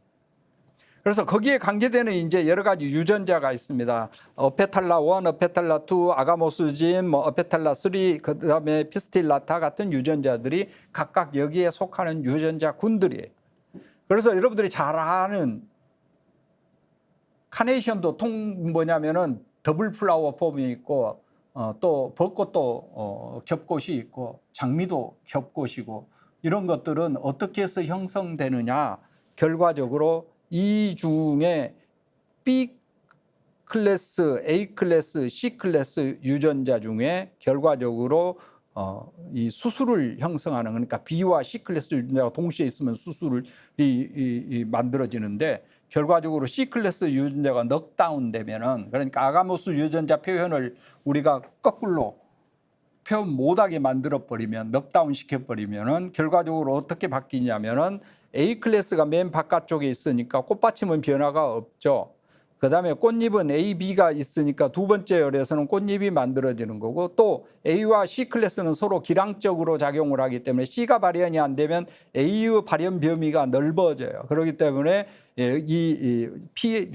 그래서 거기에 관계되는 이제 여러 가지 유전자가 있습니다. 어페탈라 1, 어페탈라 2, 아가모스진, 어페탈라 3, 그 다음에 피스틸라타 같은 유전자들이 각각 여기에 속하는 유전자 군들이에요. 그래서 여러분들이 잘 아는 카네이션도 뭐냐면은 더블 플라워 폼이 있고, 또 벚꽃도 겹꽃이 있고, 장미도 겹꽃이고, 이런 것들은 어떻게 해서 형성되느냐, 결과적으로 이 중에 B 클래스, A 클래스, C 클래스 유전자 중에 결과적으로 이 수술을 형성하는, 그러니까 B와 C 클래스 유전자가 동시에 있으면 수술이 만들어지는데, 결과적으로 C 클래스 유전자가 넉다운 되면은, 그러니까 아가모스 유전자 표현을 우리가 거꾸로 표현 못하게 만들어 버리면, 넉다운 시켜 버리면은 결과적으로 어떻게 바뀌냐면은 A 클래스가 맨 바깥쪽에 있으니까 꽃받침은 변화가 없죠. 그 다음에 꽃잎은 A, B가 있으니까 두 번째 열에서는 꽃잎이 만들어지는 거고, 또 A와 C 클래스는 서로 기량적으로 작용을 하기 때문에 C가 발현이 안 되면 A의 발현 범위가 넓어져요. 그렇기 때문에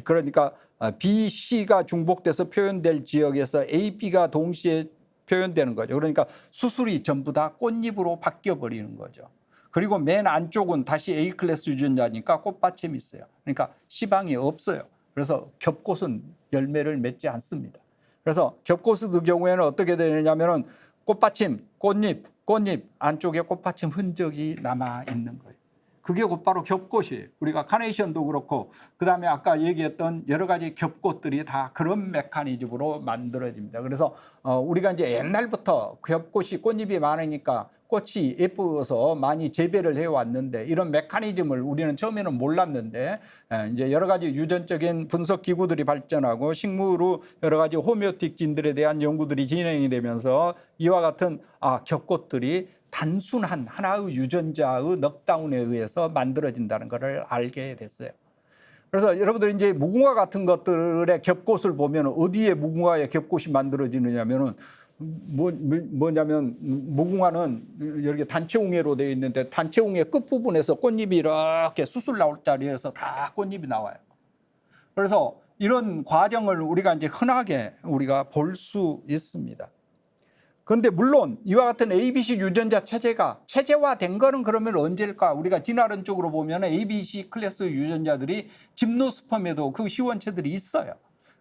그러니까 B, C가 중복돼서 표현될 지역에서 A, B가 동시에 표현되는 거죠. 그러니까 수술이 전부 다 꽃잎으로 바뀌어 버리는 거죠. 그리고 맨 안쪽은 다시 A 클래스 유전자니까 꽃받침이 있어요. 그러니까 시방이 없어요. 그래서 겹꽃은 열매를 맺지 않습니다. 그래서 겹꽃의 경우에는 어떻게 되느냐면은 꽃받침, 꽃잎 안쪽에 꽃받침 흔적이 남아 있는 거예요. 그게 곧바로 겹꽃이에요. 우리가 카네이션도 그렇고, 그 다음에 아까 얘기했던 여러 가지 겹꽃들이 다 그런 메커니즘으로 만들어집니다. 그래서 우리가 이제 옛날부터 겹꽃이, 꽃잎이 많으니까 꽃이 예뻐서 많이 재배를 해왔는데, 이런 메커니즘을 우리는 처음에는 몰랐는데, 이제 여러 가지 유전적인 분석 기구들이 발전하고 식물의 여러 가지 호미오틱 진들에 대한 연구들이 진행이 되면서 이와 같은 겹꽃들이 단순한 하나의 유전자의 넉다운에 의해서 만들어진다는 것을 알게 됐어요. 그래서 여러분들이 이제 무궁화 같은 것들의 겹꽃을 보면 어디에 무궁화의 겹꽃이 만들어지느냐면은 뭐냐면 무궁화는 이렇게 단체웅해로 되어 있는데 단체웅해 끝부분에서 꽃잎이 이렇게 수술 나올 자리에서 다 꽃잎이 나와요. 그래서 이런 과정을 우리가 이제 흔하게 우리가 볼 수 있습니다. 그런데 물론 이와 같은 ABC 유전자 체제가 체제화된 거는 그러면 언제일까? 우리가 진화론적으로 보면 ABC 클래스 유전자들이 짐노스펌에도 그 시원체들이 있어요.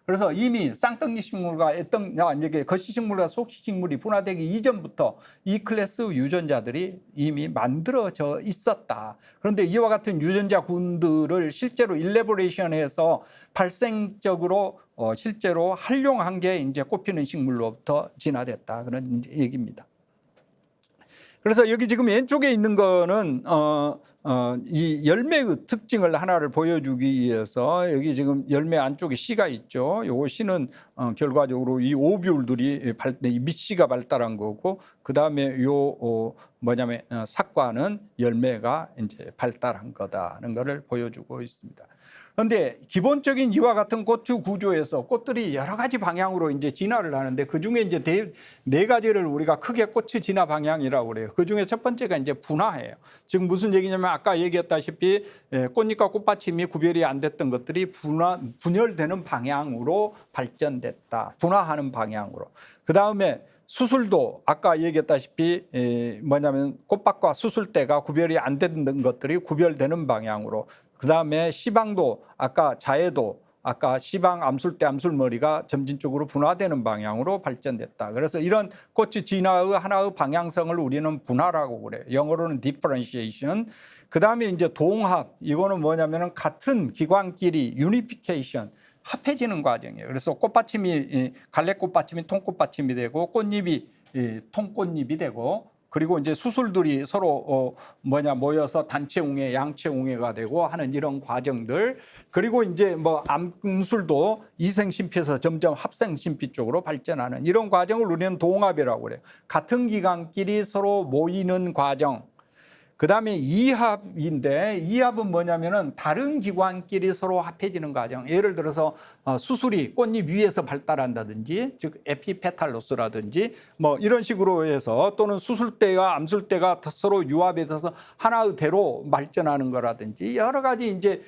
그래서 이미 쌍떡잎 식물과 이게 거시식물과 속시식물이 분화되기 이전부터 이 클래스 유전자들이 이미 만들어져 있었다. 그런데 이와 같은 유전자 군들을 실제로 일레보레이션해서 발생적으로 실제로 활용한 게 이제 꽃피는 식물로부터 진화됐다. 그런 얘기입니다. 그래서 여기 지금 왼쪽에 있는 거는 이 열매의 특징을 하나를 보여주기 위해서 여기 지금 열매 안쪽에 씨가 있죠. 요거 씨는 결과적으로 이 오뷸울들이 이 밑씨가 발달한 거고, 그 다음에 요 뭐냐면 삭과는 열매가 이제 발달한 거다는 것을 보여주고 있습니다. 그런데 기본적인 이와 같은 꽃의 구조에서 꽃들이 여러 가지 방향으로 이제 진화를 하는데, 그 중에 이제 네 가지를 우리가 크게 꽃의 진화 방향이라고 그래요. 그 중에 첫 번째가 이제 분화예요. 지금 무슨 얘기냐면 아까 얘기했다시피 꽃잎과 꽃받침이 구별이 안 됐던 것들이 분열되는 방향으로 발전됐다. 분화하는 방향으로. 그 다음에 수술도 아까 얘기했다시피 뭐냐면 꽃밭과 수술대가 구별이 안 되는 것들이 구별되는 방향으로, 그 다음에 시방도 아까 자해도 아까 시방 암술대 암술머리가 점진적으로 분화되는 방향으로 발전됐다. 그래서 이런 꽃의 진화의 하나의 방향성을 우리는 분화라고 그래요. 영어로는 differentiation. 그 다음에 이제 동합, 이거는 뭐냐면은 같은 기관끼리 unification, 합해지는 과정이에요. 그래서 꽃받침이 갈래꽃받침이 통꽃받침이 되고 꽃잎이 통꽃잎이 되고, 그리고 이제 수술들이 서로 모여서 단체웅해, 양체웅해가 되고 하는 이런 과정들. 그리고 이제 뭐 암술도 이생심피에서 점점 합생심피 쪽으로 발전하는 이런 과정을 우리는 동합이라고 그래요. 같은 기관끼리 서로 모이는 과정. 그 다음에 이합인데, 이합은 뭐냐면은 다른 기관끼리 서로 합해지는 과정. 예를 들어서 수술이 꽃잎 위에서 발달한다든지, 즉 에피페탈로스라든지 뭐 이런 식으로 해서, 또는 수술대와 암술대가 서로 융합이 돼서 하나의 대로 발전하는 거라든지 여러 가지 이제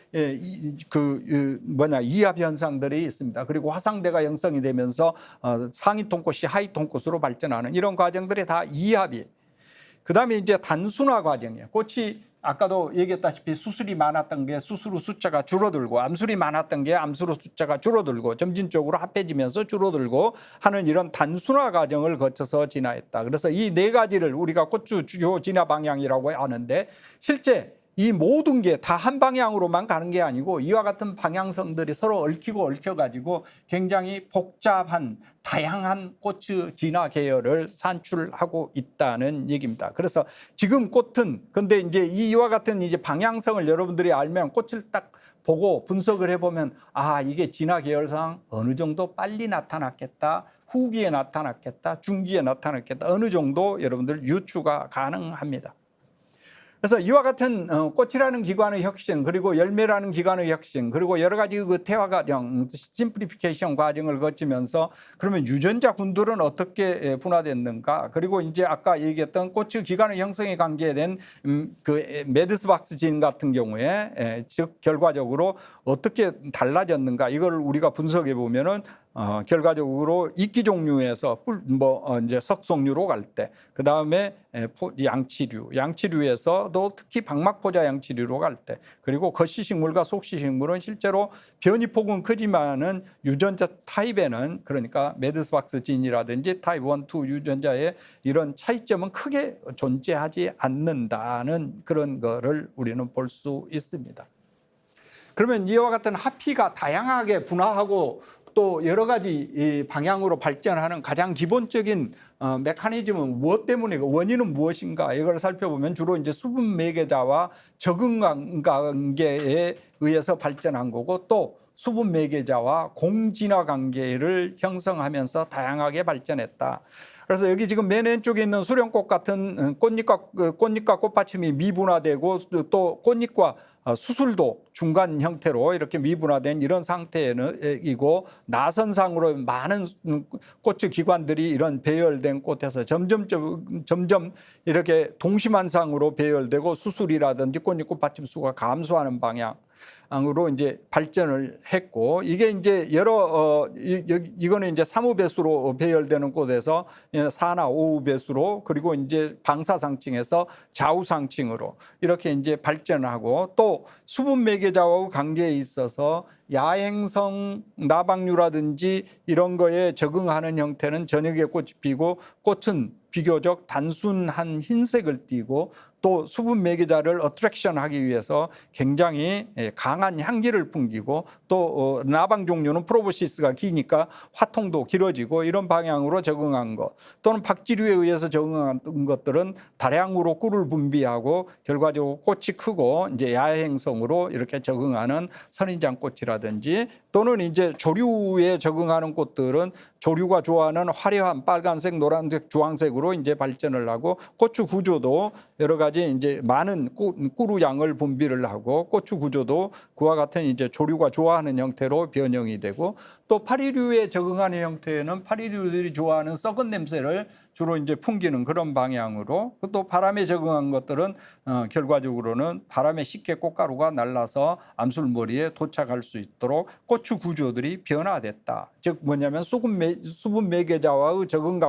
이합 현상들이 있습니다. 그리고 화상대가 형성이 되면서 상위 통꽃이 하위 통꽃으로 발전하는 이런 과정들이 다 이합이에요. 그 다음에 이제 단순화 과정이에요. 꽃이 아까도 얘기했다시피 수술이 많았던 게 수술의 숫자가 줄어들고, 암술이 많았던 게 암술의 숫자가 줄어들고, 점진적으로 합해지면서 줄어들고 하는 이런 단순화 과정을 거쳐서 진화했다. 그래서 이 네 가지를 우리가 꽃의 주요 진화 방향이라고 하는데, 실제 이 모든 게 다 한 방향으로만 가는 게 아니고 이와 같은 방향성들이 서로 얽히고 얽혀가지고 굉장히 복잡한 다양한 꽃의 진화 계열을 산출하고 있다는 얘기입니다. 그래서 지금 꽃은, 근데 이제 이와 같은 이제 방향성을 여러분들이 알면 꽃을 딱 보고 분석을 해보면, 아, 이게 진화 계열상 어느 정도 빨리 나타났겠다, 후기에 나타났겠다, 중기에 나타났겠다, 어느 정도 여러분들 유추가 가능합니다. 그래서 이와 같은 꽃이라는 기관의 혁신, 그리고 열매라는 기관의 혁신, 그리고 여러 가지 그 태화 과정, 심플리피케이션 과정을 거치면서 그러면 유전자 군들은 어떻게 분화됐는가? 그리고 이제 아까 얘기했던 꽃의 기관의 형성에 관계된 그 메드스박스 진 같은 경우에 즉 결과적으로 어떻게 달라졌는가? 이걸 우리가 분석해 보면은 결과적으로 이끼 종류에서 이제 석송류로 갈 때, 그 다음에 양치류에서도 특히 박막포자 양치류로 갈 때, 그리고 거시식물과 속시식물은 실제로 변이폭은 크지만은 유전자 타입에는, 그러니까 메드스박스 진이라든지 타입 1, 2 유전자의 이런 차이점은 크게 존재하지 않는다는 그런 거를 우리는 볼 수 있습니다. 그러면 이와 같은 합피가 다양하게 분화하고 또 여러 가지 방향으로 발전하는 가장 기본적인 메커니즘은 무엇 때문이고 원인은 무엇인가, 이걸 살펴보면 주로 이제 수분 매개자와 적응 관계에 의해서 발전한 거고, 또 수분 매개자와 공진화 관계를 형성하면서 다양하게 발전했다. 그래서 여기 지금 맨 왼쪽에 있는 수령꽃 같은 꽃잎과 꽃받침이 미분화되고, 또 꽃잎과 수술도 중간 형태로 이렇게 미분화된 이런 상태이고, 나선상으로 많은 꽃의 기관들이 이런 배열된 꽃에서 점점 이렇게 동심환상으로 배열되고 수술이라든지 꽃잎 꽃받침 수가 감소하는 방향. 방향으로 이제 발전을 했고, 이게 이제 이거는 이제 3우 배수로 배열되는 곳에서 4나 5우 배수로, 그리고 이제 방사상층에서 좌우상층으로 이렇게 이제 발전하고, 또 수분 매개자와 관계에 있어서 야행성 나방류라든지 이런 거에 적응하는 형태는 저녁에 꽃이 피고, 꽃은 비교적 단순한 흰색을 띠고, 또 수분 매개자를 어트랙션하기 위해서 굉장히 강한 향기를 풍기고, 또 나방 종류는 프로보시스가 기니까 화통도 길어지고, 이런 방향으로 적응한 것, 또는 박쥐류에 의해서 적응한 것들은 다량으로 꿀을 분비하고 결과적으로 꽃이 크고 이제 야행성으로 이렇게 적응하는 선인장꽃이라든지, 또는 이제 조류에 적응하는 꽃들은 조류가 좋아하는 화려한 빨간색, 노란색, 주황색으로 이제 발전을 하고, 꽃추 구조도 여러 가지 이제 많은 꿀의 양을 분비를 하고, 꽃추 구조도 그와 같은 이제 조류가 좋아하는 형태로 변형이 되고, 또 파리류에 적응하는 형태는 파리류들이 좋아하는 썩은 냄새를 주로 이제 풍기는 그런 방향으로, 또 바람에 적응한 것들은 결과적으로는 바람에 쉽게 꽃가루가 날라서 암술머리에 도착할 수 있도록 꽃추 구조들이 변화됐다. 즉 뭐냐면 수분 매개자와의 적응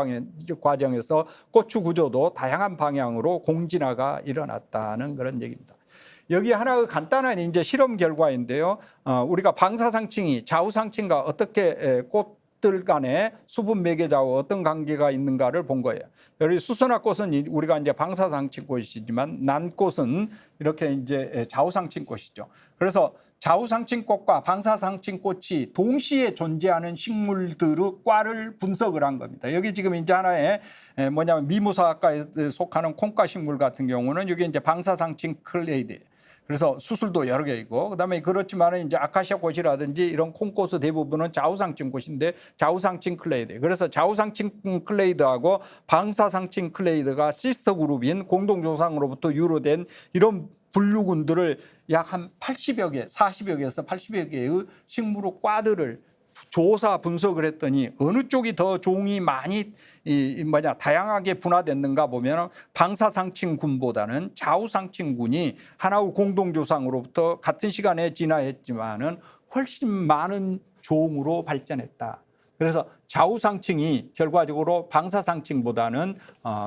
과정에서 꽃추 구조도 다양한 방향으로 공진화가 일어났다는 그런 얘기입니다. 여기 하나의 간단한 이제 실험 결과인데요. 우리가 방사상층이 좌우상층과 어떻게 꽃들 간에 수분 매개자와 어떤 관계가 있는가를 본 거예요. 여기 수선화꽃은 우리가 이제 방사상층 꽃이지만, 난꽃은 이렇게 이제 좌우상층 꽃이죠. 그래서 좌우상층 꽃과 방사상층 꽃이 동시에 존재하는 식물들의 과를 분석을 한 겁니다. 여기 지금 이제 하나의 뭐냐면 미무사학과에 속하는 콩과 식물 같은 경우는 이게 이제 방사상층 클레이드예요. 그래서 수술도 여러 개 있고, 그다음에 그렇지만 이제 아카시아 꽃이라든지 이런 콩꽃의 대부분은 좌우상층 꽃인데 좌우상층 클레이드. 그래서 좌우상층 클레이드하고 방사상층 클레이드가 시스터 그룹인 공동조상으로부터 유로된 이런 분류군들을 약 한 80여 개, 40여 개에서 80여 개의 식물의 과들을 조사 분석을 했더니, 어느 쪽이 더 종이 많이 다양하게 분화됐는가 보면 방사상층군보다는 좌우상층군이 하나의 공동조상으로부터 같은 시간에 진화했지만은 훨씬 많은 종으로 발전했다. 그래서 좌우상층이 결과적으로 방사상층보다는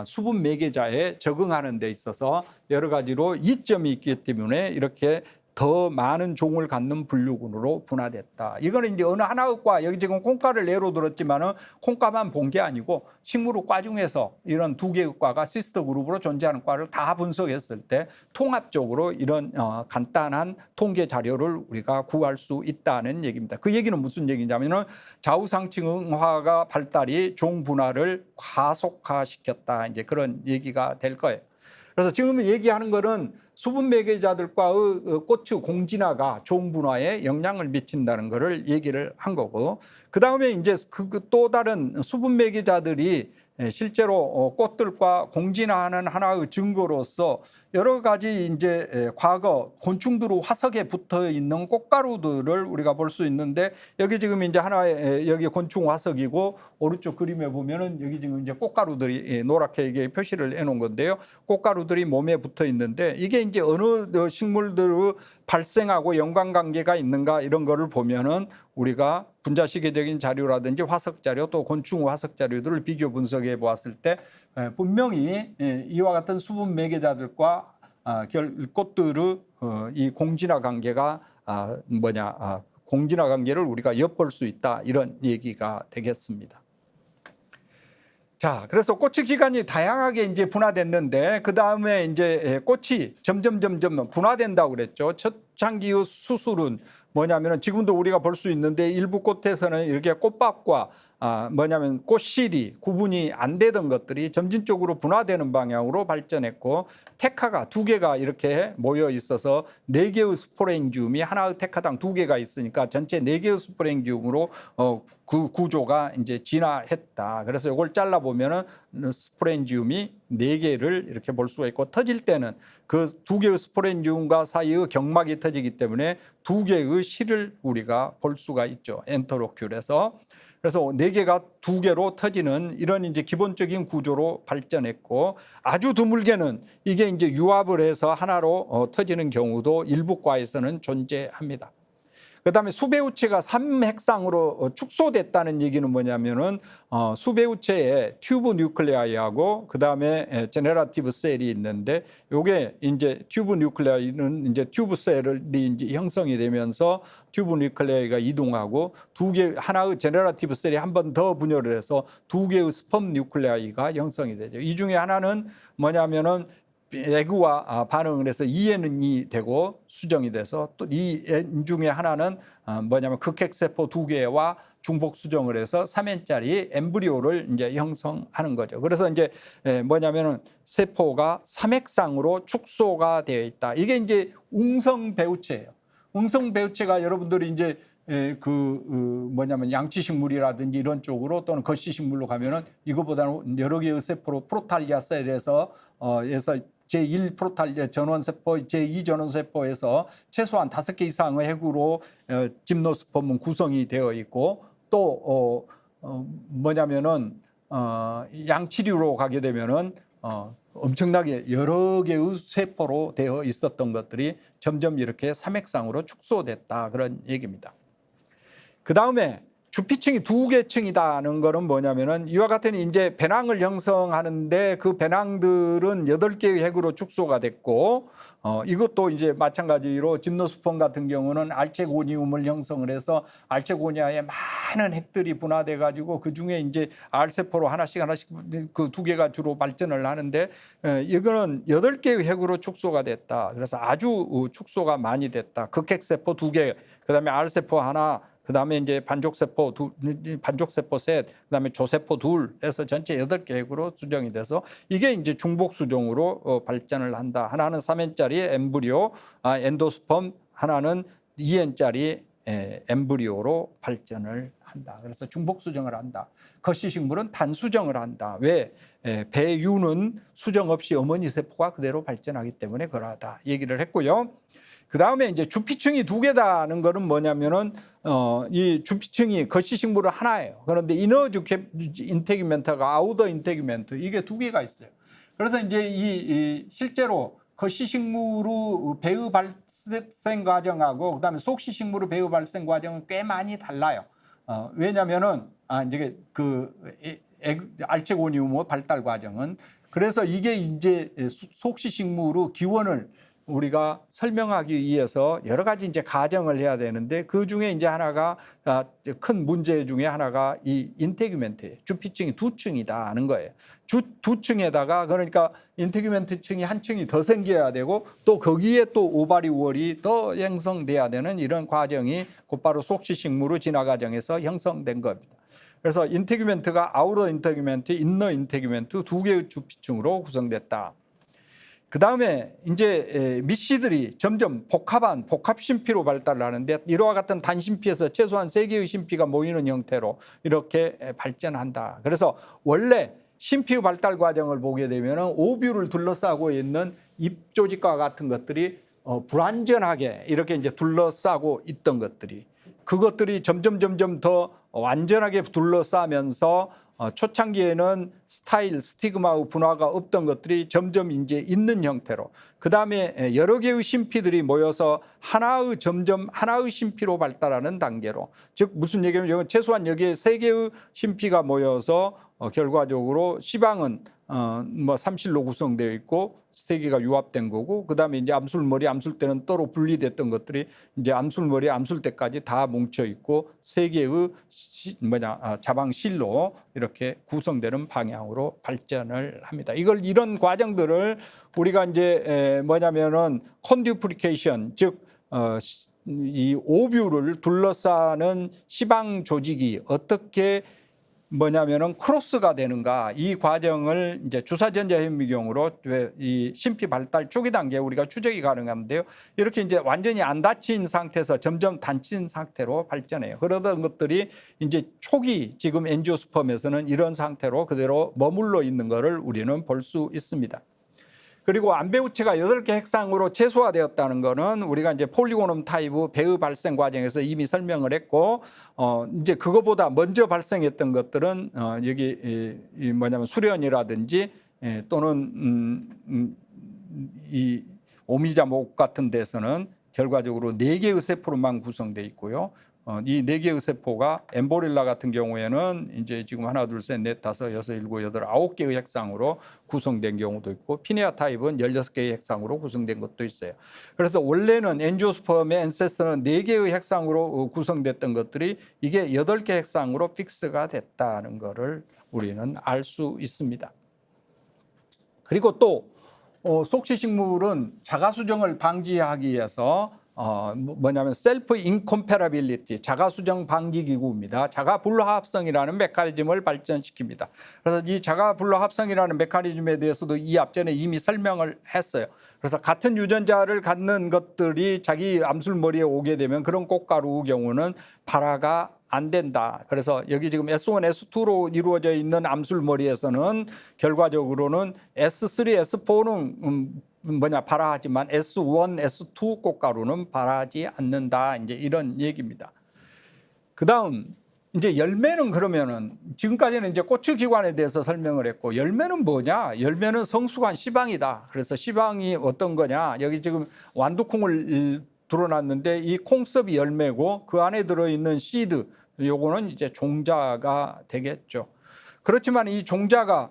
수분 매개자에 적응하는 데 있어서 여러 가지로 이점이 있기 때문에 이렇게 더 많은 종을 갖는 분류군으로 분화됐다. 이거는 이제 어느 하나의 과, 여기 지금 콩과를 예로 들었지만은 콩과만 본 게 아니고 식물의 과 중에서 이런 두 개의 과가 시스터 그룹으로 존재하는 과를 다 분석했을 때 통합적으로 이런 간단한 통계 자료를 우리가 구할 수 있다는 얘기입니다. 그 얘기는 무슨 얘기냐면은 좌우상층화가 발달이 종 분화를 과속화시켰다. 이제 그런 얘기가 될 거예요. 그래서 지금 얘기하는 거는 수분 매개자들과의 꽃의 공진화가 종 분화에 영향을 미친다는 것을 얘기를 한 거고, 그 다음에 이제 또 다른 수분 매개자들이 실제로 꽃들과 공진화하는 하나의 증거로서 여러 가지 이제 과거 곤충들 화석에 붙어 있는 꽃가루들을 우리가 볼 수 있는데, 여기 지금 이제 하나의 여기 곤충 화석이고, 오른쪽 그림에 보면은 여기 지금 이제 꽃가루들이 노랗게 이게 표시를 해놓은 건데요. 꽃가루들이 몸에 붙어 있는데, 이게 이제 어느 식물들의 발생하고 연관관계가 있는가 이런 거를 보면은 우리가 분자시계적인 자료라든지 화석 자료, 또 곤충 화석 자료들을 비교 분석해 보았을 때 분명히 이와 같은 수분 매개자들과 꽃들의 이 공진화 관계가 공진화 관계를 우리가 엿볼 수 있다, 이런 얘기가 되겠습니다. 자, 그래서 꽃의 기간이 다양하게 이제 분화됐는데, 그 다음에 이제 꽃이 점점 분화된다고 그랬죠. 초창기의 수술은 뭐냐면은 지금도 우리가 볼 수 있는데, 일부 꽃에서는 이렇게 꽃밥과 꽃실이 구분이 안 되던 것들이 점진적으로 분화되는 방향으로 발전했고, 테카가 두 개가 이렇게 모여 있어서 네 개의 스포렌지움이 하나의 테카당 두 개가 있으니까 전체 네 개의 스포렌지움으로 그 구조가 이제 진화했다. 그래서 이걸 잘라 보면은 스포렌지움이 네 개를 이렇게 볼 수가 있고, 터질 때는 그 두 개의 스포렌지움과 사이의 경막이 터지기 때문에 두 개의 실을 우리가 볼 수가 있죠. 엔터로큘에서. 그래서 4개가 2개로 터지는 이런 이제 기본적인 구조로 발전했고, 아주 드물게는 이게 이제 유압을 해서 하나로 터지는 경우도 일부 과에서는 존재합니다. 그다음에 수배우체가 3핵상으로 축소됐다는 얘기는 뭐냐면은 수배우체에 튜브 뉴클레아이하고 그다음에 제네라티브 셀이 있는데, 요게 이제 튜브 뉴클레아이는 이제 튜브 셀이 이제 형성이 되면서 튜브 뉴클레아이가 이동하고 하나의 제네라티브 셀이 한 번 더 분열을 해서 2개의 스펌 뉴클레아이가 형성이 되죠. 이 중에 하나는 뭐냐면은 에그와 반응을 해서 EN이 되고 수정이 돼서, 또 이 중에 하나는 뭐냐면 극핵세포 2개와 중복 수정을 해서 3N짜리 엠브리오를 이제 형성하는 거죠. 그래서 이제 뭐냐면은 세포가 3핵상으로 축소가 되어 있다. 이게 이제 웅성 배우체예요. 웅성 배우체가 여러분들이 이제 뭐냐면 양치식물이라든지 이런 쪽으로 또는 거시식물로 가면은 이거보다는 여러 개의 세포로 프로탈리아 셀에서 제1 프로탈리아 전원세포, 제2 전원세포에서 최소한 5개 이상의 핵으로 짐노스펌은 구성이 되어 있고, 또 뭐냐면은 양치류로 가게 되면은 엄청나게 여러 개의 세포로 되어 있었던 것들이 점점 이렇게 3핵상으로 축소됐다, 그런 얘기입니다. 그 다음에 주피층이 2개층이다는 거는 뭐냐면은 이와 같은 이제 배낭을 형성하는데, 그 배낭들은 8개의 핵으로 축소가 됐고, 이것도 이제 마찬가지로 짐노스폰 같은 경우는 알체고니움을 형성을 해서 알체고니아에 많은 핵들이 분화돼 가지고 그 중에 이제 R세포로 하나씩 그 2개가 주로 발전을 하는데, 이거는 8개의 핵으로 축소가 됐다. 그래서 아주 축소가 많이 됐다. 극핵세포 2개, 그다음에 R세포 하나, 그다음에 이제 반족세포 셋, 그다음에 조세포 둘 해서 전체 8개 핵으로 수정이 돼서 이게 이제 중복 수정으로 발전을 한다. 하나는 3N짜리 엠브리오, 엔도스펌, 하나는 2N짜리 엠브리오로 발전을 한다. 그래서 중복 수정을 한다. 거시식물은 단수정을 한다. 왜? 배유는 수정 없이 어머니 세포가 그대로 발전하기 때문에 그러하다 얘기를 했고요. 그 다음에 이제 주피층이 2개다는 거는 뭐냐면은 이 주피층이 거시식물은 하나예요. 그런데 이너 인테규멘트가 아우터 인테규멘트, 이게 2개가 있어요. 그래서 이제 실제로 거시식물의 배의 발생 과정하고 그다음에 속시식물의 배의 발생 과정은 꽤 많이 달라요. 왜냐면은 이제 알체고니움의 발달 과정은, 그래서 이게 이제 속시식물의 기원을 우리가 설명하기 위해서 여러 가지 이제 가정을 해야 되는데, 그 중에 이제 하나가 큰 문제 중에 하나가 이 인테규멘트예요. 주피층이 2층이다 하는 거예요. 2층에다가 그러니까 인테규멘트층이 한 층이 더 생겨야 되고, 또 거기에 또 오바리월이 더 형성돼야 되는 이런 과정이 곧바로 속시식물의 진화 과정에서 형성된 겁니다. 그래서 인테규멘트가 아우터 인테규멘트, 인너 인테규멘트 2개의 주피층으로 구성됐다. 그 다음에 이제 미씨들이 점점 복합 심피로 발달을 하는데, 이와 같은 단심피에서 최소한 3개의 심피가 모이는 형태로 이렇게 발전한다. 그래서 원래 심피의 발달 과정을 보게 되면 오뷸를 둘러싸고 있는 잎조직과 같은 것들이 불완전하게 이렇게 이제 둘러싸고 있던 것들이, 그것들이 점점 더 완전하게 둘러싸면서 초창기에는 스티그마의 분화가 없던 것들이 점점 이제 있는 형태로, 그 다음에 여러 개의 심피들이 모여서 하나의 심피로 발달하는 단계로, 즉 무슨 얘기냐면 최소한 여기에 3개의 심피가 모여서 결과적으로 시방은 삼실로 구성되어 있고 3개가 유합된 거고, 그 다음에 이제 암술머리, 암술대는 따로 분리됐던 것들이 이제 암술머리, 암술대까지 다 뭉쳐 있고 3개의 자방실로 이렇게 구성되는 방향으로 발전을 합니다. 이런 과정들을 우리가 이제 뭐냐면은 컨듀플리케이션, 즉 이 오뷸를 둘러싸는 시방 조직이 어떻게 뭐냐면은 크로스가 되는가, 이 과정을 이제 주사전자 현미경으로 이 심피 발달 초기 단계에 우리가 추적이 가능한데요. 이렇게 이제 완전히 안 닫힌 상태에서 점점 닫힌 상태로 발전해요. 그러던 것들이 이제 초기 지금 엔지오스펌에서는 이런 상태로 그대로 머물러 있는 것을 우리는 볼 수 있습니다. 그리고 안배우체가 8개 핵상으로 최소화되었다는 거는 우리가 이제 폴리고놈 타입의 배의 발생 과정에서 이미 설명을 했고, 이제 그거보다 먼저 발생했던 것들은 여기 뭐냐면 수련이라든지 또는 이 오미자목 같은 데서는 결과적으로 4개의 세포로만 구성되어 있고요. 이 4개의 세포가 엠보릴라 같은 경우에는 이제 지금 하나, 둘, 셋, 넷, 다섯, 여섯, 일곱, 여덟, 9개의 핵상으로 구성된 경우도 있고, 피네아 타입은 16개의 핵상으로 구성된 것도 있어요. 그래서 원래는 엔지오스펌의 엔세스터는 4개의 핵상으로 구성됐던 것들이 이게 8개 핵상으로 픽스가 됐다는 것을 우리는 알 수 있습니다. 그리고 또 속시식물은 자가수정을 방지하기 위해서 뭐냐면 셀프 인컴패러빌리티, 자가수정 방지 기구입니다. 자가불합성이라는 메커니즘을 발전시킵니다. 그래서 이 자가불합성이라는 메커니즘에 대해서도 이 앞전에 이미 설명을 했어요. 그래서 같은 유전자를 갖는 것들이 자기 암술머리에 오게 되면 그런 꽃가루의 경우는 발화가 안 된다. 그래서 여기 지금 S1, S2로 이루어져 있는 암술머리에서는 결과적으로는 S3, S4는 발화하지만 S1, S2 꽃가루는 발화하지 않는다. 이제 이런 얘기입니다. 그다음 이제 열매는 그러면은 지금까지는 이제 꽃의 기관에 대해서 설명을 했고, 열매는 뭐냐? 열매는 성숙한 씨방이다. 그래서 씨방이 어떤 거냐? 여기 지금 완두콩을 드러났는데 이 콩섭이 열매고 그 안에 들어있는 씨드, 요거는 이제 종자가 되겠죠. 그렇지만 이 종자가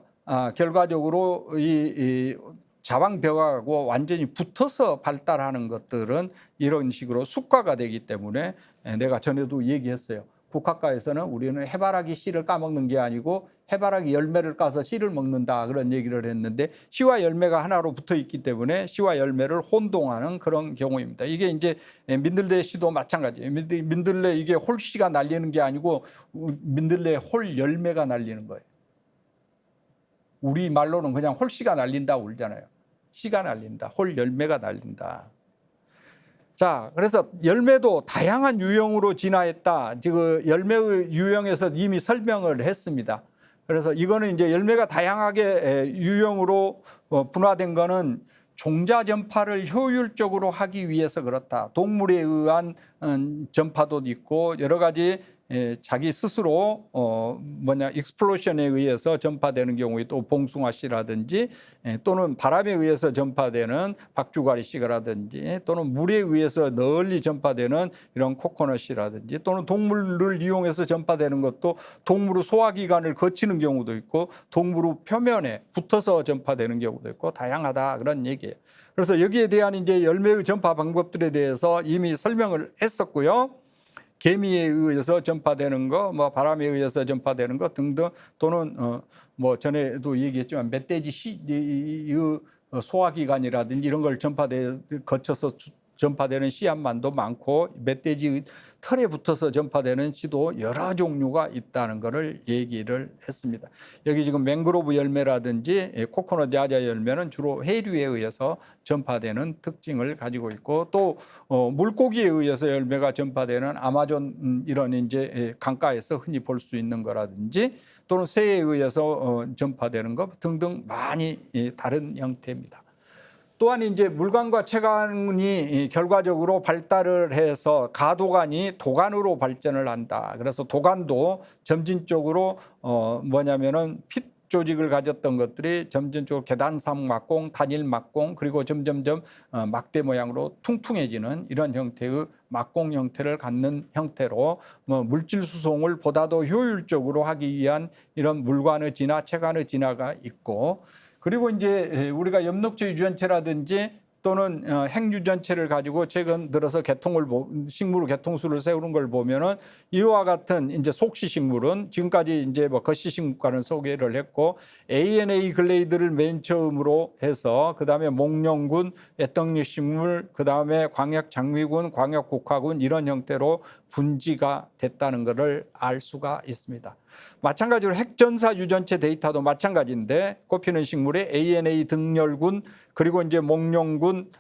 결과적으로 이 자방벽하고 완전히 붙어서 발달하는 것들은 이런 식으로 숙과가 되기 때문에, 내가 전에도 얘기했어요. 국화과에서는 우리는 해바라기 씨를 까먹는 게 아니고 해바라기 열매를 까서 씨를 먹는다, 그런 얘기를 했는데, 씨와 열매가 하나로 붙어 있기 때문에 씨와 열매를 혼동하는 그런 경우입니다. 이게 이제 민들레 씨도 마찬가지예요. 민들레 이게 홀씨가 날리는 게 아니고 민들레 홀 열매가 날리는 거예요. 우리 말로는 그냥 홀씨가 날린다 울잖아요. 씨가 날린다, 홀 열매가 날린다. 자, 그래서 열매도 다양한 유형으로 진화했다. 지금 열매의 유형에서 이미 설명을 했습니다. 그래서 이거는 이제 열매가 다양하게 유형으로 분화된 거는 종자 전파를 효율적으로 하기 위해서 그렇다. 동물에 의한 전파도 있고 여러 가지 자기 스스로 익스플로션에 의해서 전파되는 경우에 또 봉숭아 씨라든지 또는 바람에 의해서 전파되는 박주가리 씨라든지 또는 물에 의해서 널리 전파되는 이런 코코넛 씨라든지 또는 동물을 이용해서 전파되는 것도 동물의 소화기관을 거치는 경우도 있고 동물의 표면에 붙어서 전파되는 경우도 있고 다양하다, 그런 얘기예요. 그래서 여기에 대한 이제 열매의 전파 방법들에 대해서 이미 설명을 했었고요. 개미에 의해서 전파되는 거, 바람에 의해서 전파되는 거 등등, 또는 전에도 얘기했지만 멧돼지 소화기관이라든지 이런 걸 거쳐서 전파되는 씨앗만도 많고 멧돼지 털에 붙어서 전파되는 씨도 여러 종류가 있다는 것을 얘기를 했습니다. 여기 지금 맹그로브 열매라든지 코코넛 야자 열매는 주로 해류에 의해서 전파되는 특징을 가지고 있고, 또 물고기에 의해서 열매가 전파되는 아마존 이런 이제 강가에서 흔히 볼 수 있는 거라든지 또는 새에 의해서 전파되는 것 등등 많이 다른 형태입니다. 또한 이제 물관과 체관이 결과적으로 발달을 해서 가도관이 도관으로 발전을 한다. 그래서 도관도 점진적으로 뭐냐면은 핏 조직을 가졌던 것들이 점진적으로 계단상 막공, 단일 막공, 그리고 점점점 막대 모양으로 퉁퉁해지는 이런 형태의 막공 형태를 갖는 형태로 물질 수송을 보다도 효율적으로 하기 위한 이런 물관의 진화, 체관의 진화가 있고, 그리고 이제 우리가 엽록체 유전체라든지 또는 핵유전체를 가지고 최근 들어서 식물의 개통수를 세우는 걸 보면은 이와 같은 이제 속시식물은 지금까지 이제 거시식물과는 소개를 했고, ANA 글레이드를 맨 처음으로 해서 그다음에 목련군, 애떡잎식물, 그다음에 광역장미군, 광역국화군 이런 형태로 분지가 됐다는 것을 알 수가 있습니다. 마찬가지로 핵전사 유전체 데이터도 마찬가지인데, 꽃피는 식물의 ANA 등열군, 그리고 이제 목련군,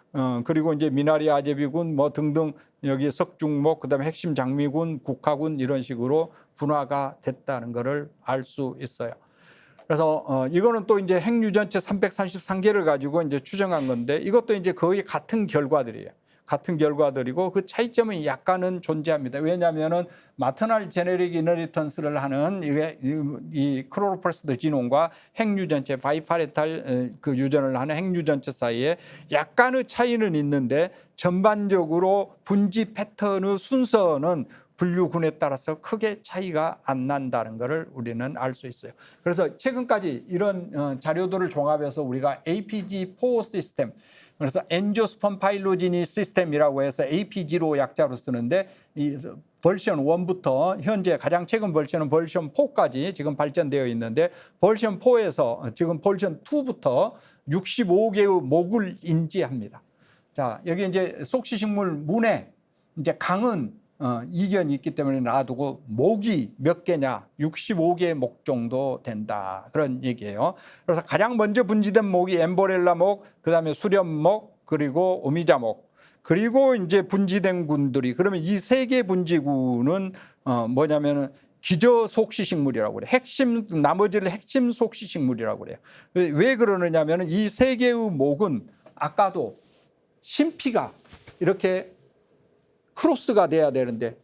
그리고 이제 미나리 아제비군 등등 여기 석중목, 그다음에 핵심 장미군, 국화군 이런 식으로 분화가 됐다는 것을 알 수 있어요. 그래서 이거는 또 이제 핵유전체 333개를 가지고 이제 추정한 건데 이것도 이제 거의 같은 결과들이에요. 같은 결과들이고 그 차이점이 약간은 존재합니다. 왜냐하면은 마터널 제네릭 이너리턴스를 하는 이 클로로플라스트 진원과 핵유전체 바이파레탈 그 유전을 하는 핵유전체 사이에 약간의 차이는 있는데 전반적으로 분지 패턴의 순서는 분류군에 따라서 크게 차이가 안 난다는 것을 우리는 알 수 있어요. 그래서 최근까지 이런 자료들을 종합해서 우리가 APG4 시스템, 그래서 엔지오스펌 파일로지니 시스템이라고 해서 APG로 약자로 쓰는데 이 버전 1부터 현재 가장 최근 버전은 버전 4까지 지금 발전되어 있는데 버전 4에서 지금 버전 2부터 65개의 목을 인지합니다. 자, 여기 이제 속시식물 문에 이제 강은 이견이 있기 때문에 놔두고 목이 몇 개냐 65개 목 정도 된다 그런 얘기예요. 그래서 가장 먼저 분지된 목이 엠보렐라 목, 그다음에 수렴목, 그리고 오미자목, 그리고 이제 분지된 군들이 그러면 이 세 개 분지군은 뭐냐면은 기저 속시식물이라고 그래요. 핵심 나머지를 핵심 속시식물이라고 그래요. 왜 그러느냐면은 이 세 개의 목은 아까도 심피가 이렇게 크로스가 돼야 되는데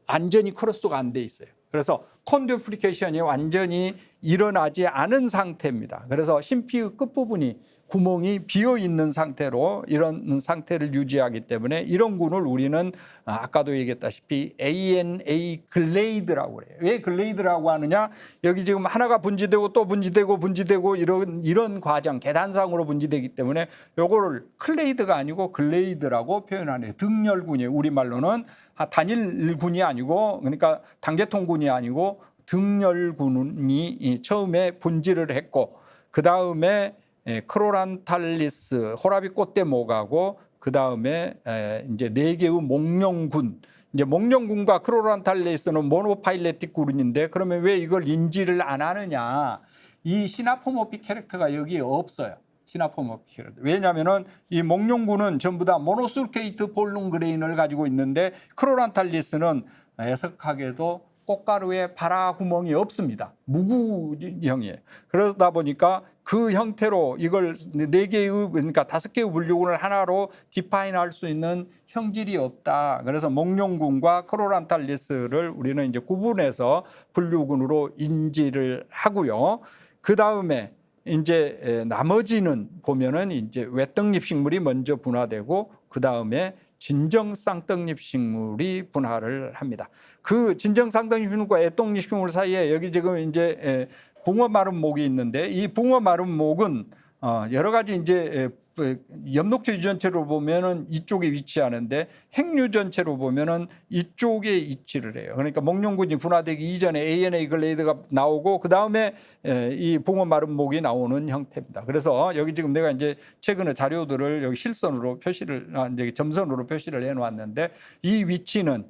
완전히 크로스가 안 돼 있어요. 그래서 콘듀플리케이션이 완전히 일어나지 않은 상태입니다. 그래서 심피의 끝부분이 구멍이 비어 있는 상태로 이런 상태를 유지하기 때문에 이런 군을 우리는 아까도 얘기했다시피 ANA 글레이드라고 그래요. 왜 글레이드라고 하느냐? 여기 지금 하나가 분지되고 또 분지되고 이런 과정, 계단상으로 분지되기 때문에 요거를 클레이드가 아니고 글레이드라고 표현하네요. 등열군이에요. 우리말로는 단일군이 아니고 그러니까 단계통군이 아니고 등열군이 처음에 분지를 했고 그 다음에 크로란탈리스 호라비 꽃대목하고 그 다음에 이제 네 개의 목련군, 이제 목련군과 크로란탈리스는 모노파일레틱 군인데 그러면 왜 이걸 인지를 안 하느냐? 이 시나포모픽 캐릭터가 여기에 없어요. 시나포모픽 캐릭터. 왜냐하면은 이 목련군은 전부 다 모노술케이트 폴룸 그레인을 가지고 있는데 크로란탈리스는 애석하게도 꽃가루에 파라 구멍이 없습니다. 무구형이에요. 그러다 보니까 그 형태로 이걸 네 개의 그러니까 5개의 분류군을 하나로 디파인할 수 있는 형질이 없다. 그래서 목련군과 크로란탈리스를 우리는 이제 구분해서 분류군으로 인지를 하고요. 그 다음에 이제 나머지는 보면은 이제 외떡잎 식물이 먼저 분화되고 그 다음에 진정 쌍떡잎 식물이 분화를 합니다. 그 진정 쌍떡잎 식물과 애떡잎 식물 사이에 여기 지금 이제 붕어 마른 목이 있는데 이 붕어 마른 목은 여러 가지 이제 엽록체 유전체로 보면은 이쪽에 위치하는데 핵유전체로 보면은 이쪽에 위치를 해요. 그러니까 목련군이 분화되기 이전에 ANA 글레이드가 나오고 그 다음에 이 붕어 마른 목이 나오는 형태입니다. 그래서 여기 지금 내가 이제 최근에 자료들을 여기 실선으로 표시를 이제 점선으로 표시를 해놓았는데 이 위치는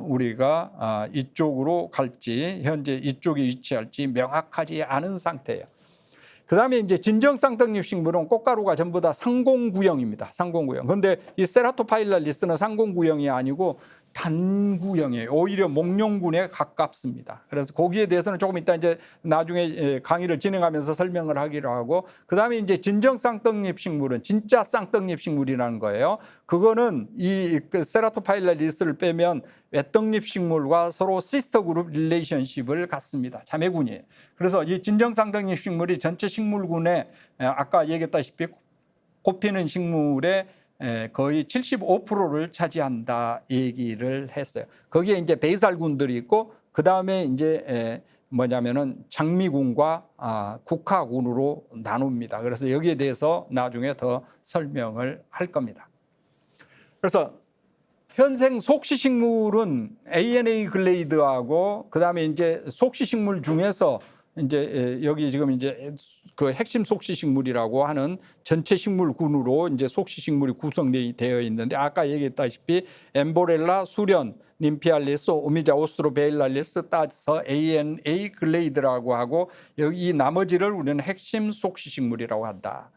우리가 이쪽으로 갈지 현재 이쪽에 위치할지 명확하지 않은 상태예요. 그 다음에 이제 진정 쌍떡잎 식물은 꽃가루가 전부 다 상공구형입니다. 상공구형. 그런데 이 세라토파일랄리스는 상공구형이 아니고 단구형이에요. 오히려 목련군에 가깝습니다. 그래서 거기에 대해서는 조금 이따 이제 나중에 강의를 진행하면서 설명을 하기로 하고, 그 다음에 이제 진정 쌍떡잎 식물은 진짜 쌍떡잎 식물이라는 거예요. 그거는 이 세라토파일랄리스를 빼면 외떡잎 식물과 서로 시스터 그룹 릴레이션십을 갖습니다. 자매군이에요. 그래서 이 진정 쌍떡잎 식물이 전체 식물군에 아까 얘기했다시피 꽃피는 식물의 거의 75%를 차지한다 얘기를 했어요. 거기에 이제 베이살군들이 있고 그 다음에 이제 뭐냐면은 장미군과 국화군으로 나눕니다. 그래서 여기에 대해서 나중에 더 설명을 할 겁니다. 그래서 현생 속시식물은 ANA 글레이드하고 그 다음에 이제 속시식물 중에서 이제 여기 지금 이제 그 핵심 속시식물이라고 하는 전체 식물군으로 이제 속시식물이 구성되어 있는데 아까 얘기했다시피 엠보렐라, 수련, 님피알리스, 오미자, 오스트로베일랄리스 따서 ANA 글레이드라고 하고 여기 이 나머지를 우리는 핵심 속시식물이라고 한다.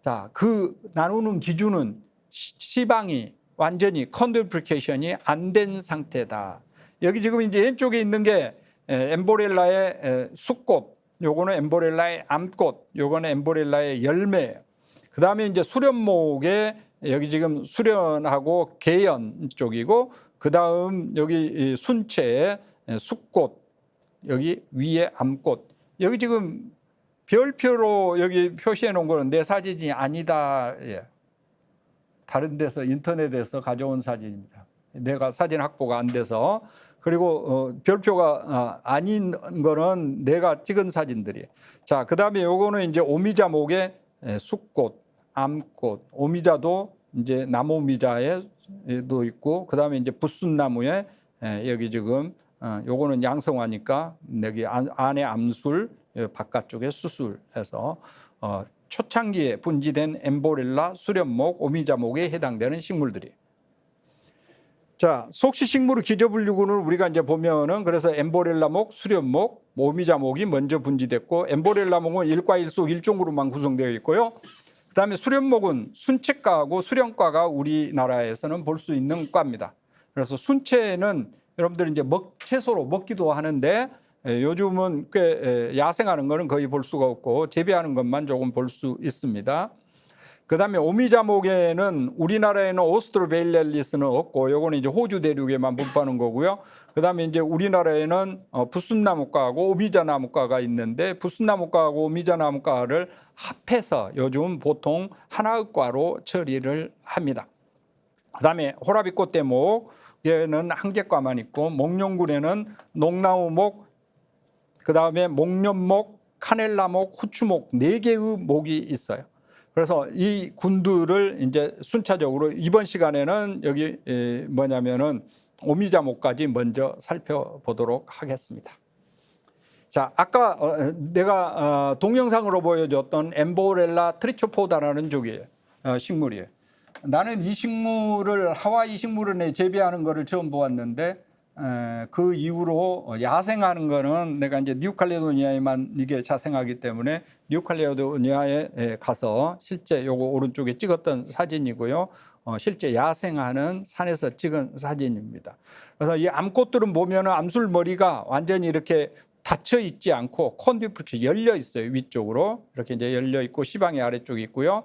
자, 그 나누는 기준은 시방이 완전히 컨듀플리케이션이 안 된 상태다. 여기 지금 이제 왼쪽에 있는 게 엠보렐라의 숫꽃, 요거는 엠보렐라의 암꽃, 요거는 엠보렐라의 열매. 그 다음에 이제 수련목에 여기 지금 수련하고 계연 쪽이고, 그 다음 여기 순채에 숫꽃, 여기 위에 암꽃. 여기 지금 별표로 여기 표시해 놓은 거는 내 사진이 아니다. 예. 다른 데서 인터넷에서 가져온 사진입니다. 내가 사진 확보가 안 돼서. 그리고 별표가 아닌 거는 내가 찍은 사진들이에요. 자, 그 다음에 요거는 이제 오미자목의 숫꽃, 암꽃, 오미자도 이제 나무 오미자에도 있고, 그 다음에 이제 붓순나무에 여기 지금 요거는 양성화니까 여기 안에 암술, 바깥쪽에 수술해서 초창기에 분지된 엠보렐라, 수련목, 오미자목에 해당되는 식물들이. 자, 속시식물의 기저분류군을 우리가 이제 보면은 그래서 엠보렐라목, 수련목, 오미자목이 먼저 분지됐고, 엠보렐라목은 일과일속 일종으로만 구성되어 있고요. 그다음에 수련목은 순채과하고 수련과가 우리나라에서는 볼 수 있는 과입니다. 그래서 순채는 여러분들이 이제 채소로 먹기도 하는데, 요즘은 꽤 야생하는 거는 거의 볼 수가 없고 재배하는 것만 조금 볼 수 있습니다. 그 다음에 오미자목에는 우리나라에는 오스트로베일리스는 없고, 요거는 이제 호주 대륙에만 분포하는 거고요. 그 다음에 이제 우리나라에는 붓순나무과하고 오미자나무과가 있는데, 붓순나무과하고 오미자나무과를 합해서 요즘 보통 하나의 과로 처리를 합니다. 그 다음에 호라비꽃대목, 얘는 한 개과만 있고, 목련군에는 녹나무목, 그 다음에 목련목, 카넬라목, 후추목 4개의 목이 있어요. 그래서 이 군들을 이제 순차적으로 이번 시간에는 여기 뭐냐면은 오미자목까지 먼저 살펴보도록 하겠습니다. 자, 아까 내가 동영상으로 보여줬던 엠보렐라 트리초포다라는 쪽이에요. 식물이에요. 나는 이 식물을 하와이 식물원에 재배하는 거를 처음 보았는데, 그 이후로 야생하는 거는 내가 이제 뉴칼레도니아에만 이게 자생하기 때문에 뉴칼레도니아에 가서 실제 요거 오른쪽에 찍었던 사진이고요. 실제 야생하는 산에서 찍은 사진입니다. 그래서 이 암꽃들은 보면은 암술 머리가 완전히 이렇게 닫혀 있지 않고 컨디프렇게 열려 있어요. 위쪽으로 이렇게 이제 열려 있고 시방이 아래쪽에 있고요.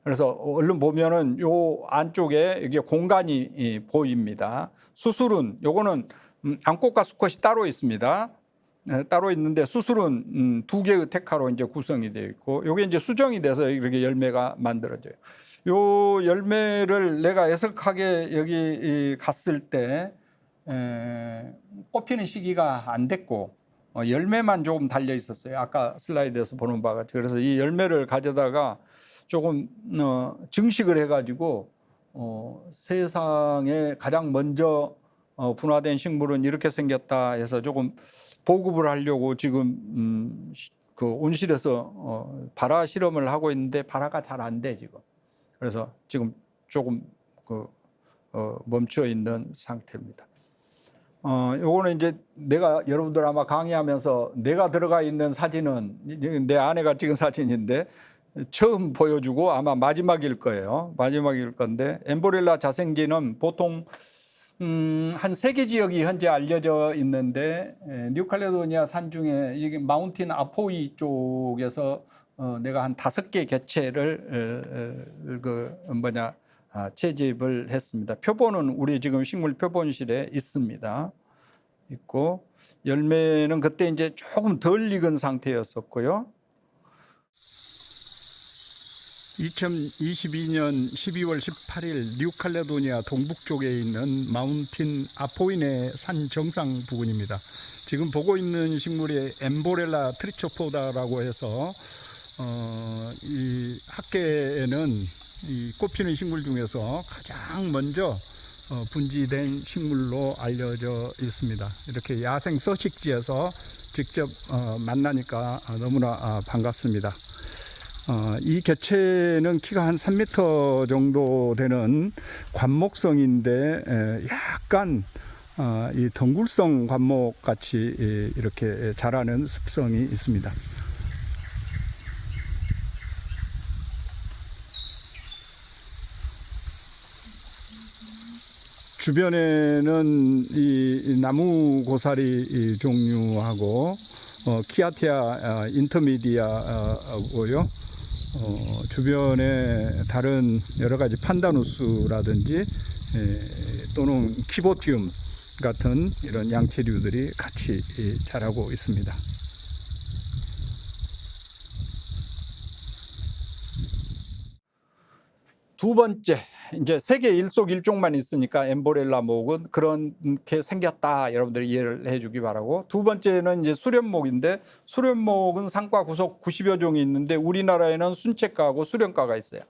그래서 얼른 보면은 요 안쪽에 여기 공간이 보입니다. 수술은 요거는 암꽃과 수컷이 따로 있습니다. 따로 있는데 수술은 2개의 테카로 이제 구성이 되어 있고, 요게 이제 수정이 돼서 이렇게 열매가 만들어져요. 요 열매를 내가 애석하게 여기 갔을 때 꽃피는 시기가 안 됐고 열매만 조금 달려 있었어요. 아까 슬라이드에서 보는 바와 같이. 그래서 이 열매를 가져다가 조금 증식을 해가지고 세상에 가장 먼저 분화된 식물은 이렇게 생겼다 해서 조금 보급을 하려고 지금 그 온실에서 발화 실험을 하고 있는데 발화가 잘 안 돼 지금. 그래서 지금 조금 멈춰 있는 상태입니다. 요거는 이제 내가 여러분들 아마 강의하면서 내가 들어가 있는 사진은 내 아내가 찍은 사진인데 처음 보여주고 아마 마지막일 거예요. 마지막일 건데, 엠보렐라 자생기는 보통 한 3개 지역이 현재 알려져 있는데, 뉴칼레도니아 산 중에 이게 마운틴 아포이 쪽에서 내가 한 5개 개체를 채집을 했습니다. 표본은 우리 지금 식물 표본실에 있습니다. 있고, 열매는 그때 이제 조금 덜 익은 상태였었고요. 2022년 12월 18일 뉴칼레도니아 동북쪽에 있는 마운틴 아포인의 산 정상 부근입니다. 지금 보고 있는 식물이 엠보렐라 트리초포다라고 해서 이 학계에는 이 꽃피는 식물 중에서 가장 먼저 분지된 식물로 알려져 있습니다. 이렇게 야생 서식지에서 직접 만나니까 너무나 반갑습니다. 이 개체는 키가 한 3m 정도 되는 관목성인데 약간 이 덩굴성 관목 같이 이렇게 자라는 습성이 있습니다. 주변에는 이 나무 고사리 종류하고 키아티아 인터미디아고요. 주변에 다른 여러 가지 판다누스라든지 또는 키보티움 같은 이런 양체류들이 같이 자라고 있습니다. 두 번째, 이제 세계 일속일종만 있으니까 엠보렐라 목은 그렇게 생겼다. 여러분들이 이해를 해주기 바라고. 두 번째는 이제 수련목인데, 수련목은 상과 구속 90여 종이 있는데 우리나라에는 순채과하고 수련과가 있어요.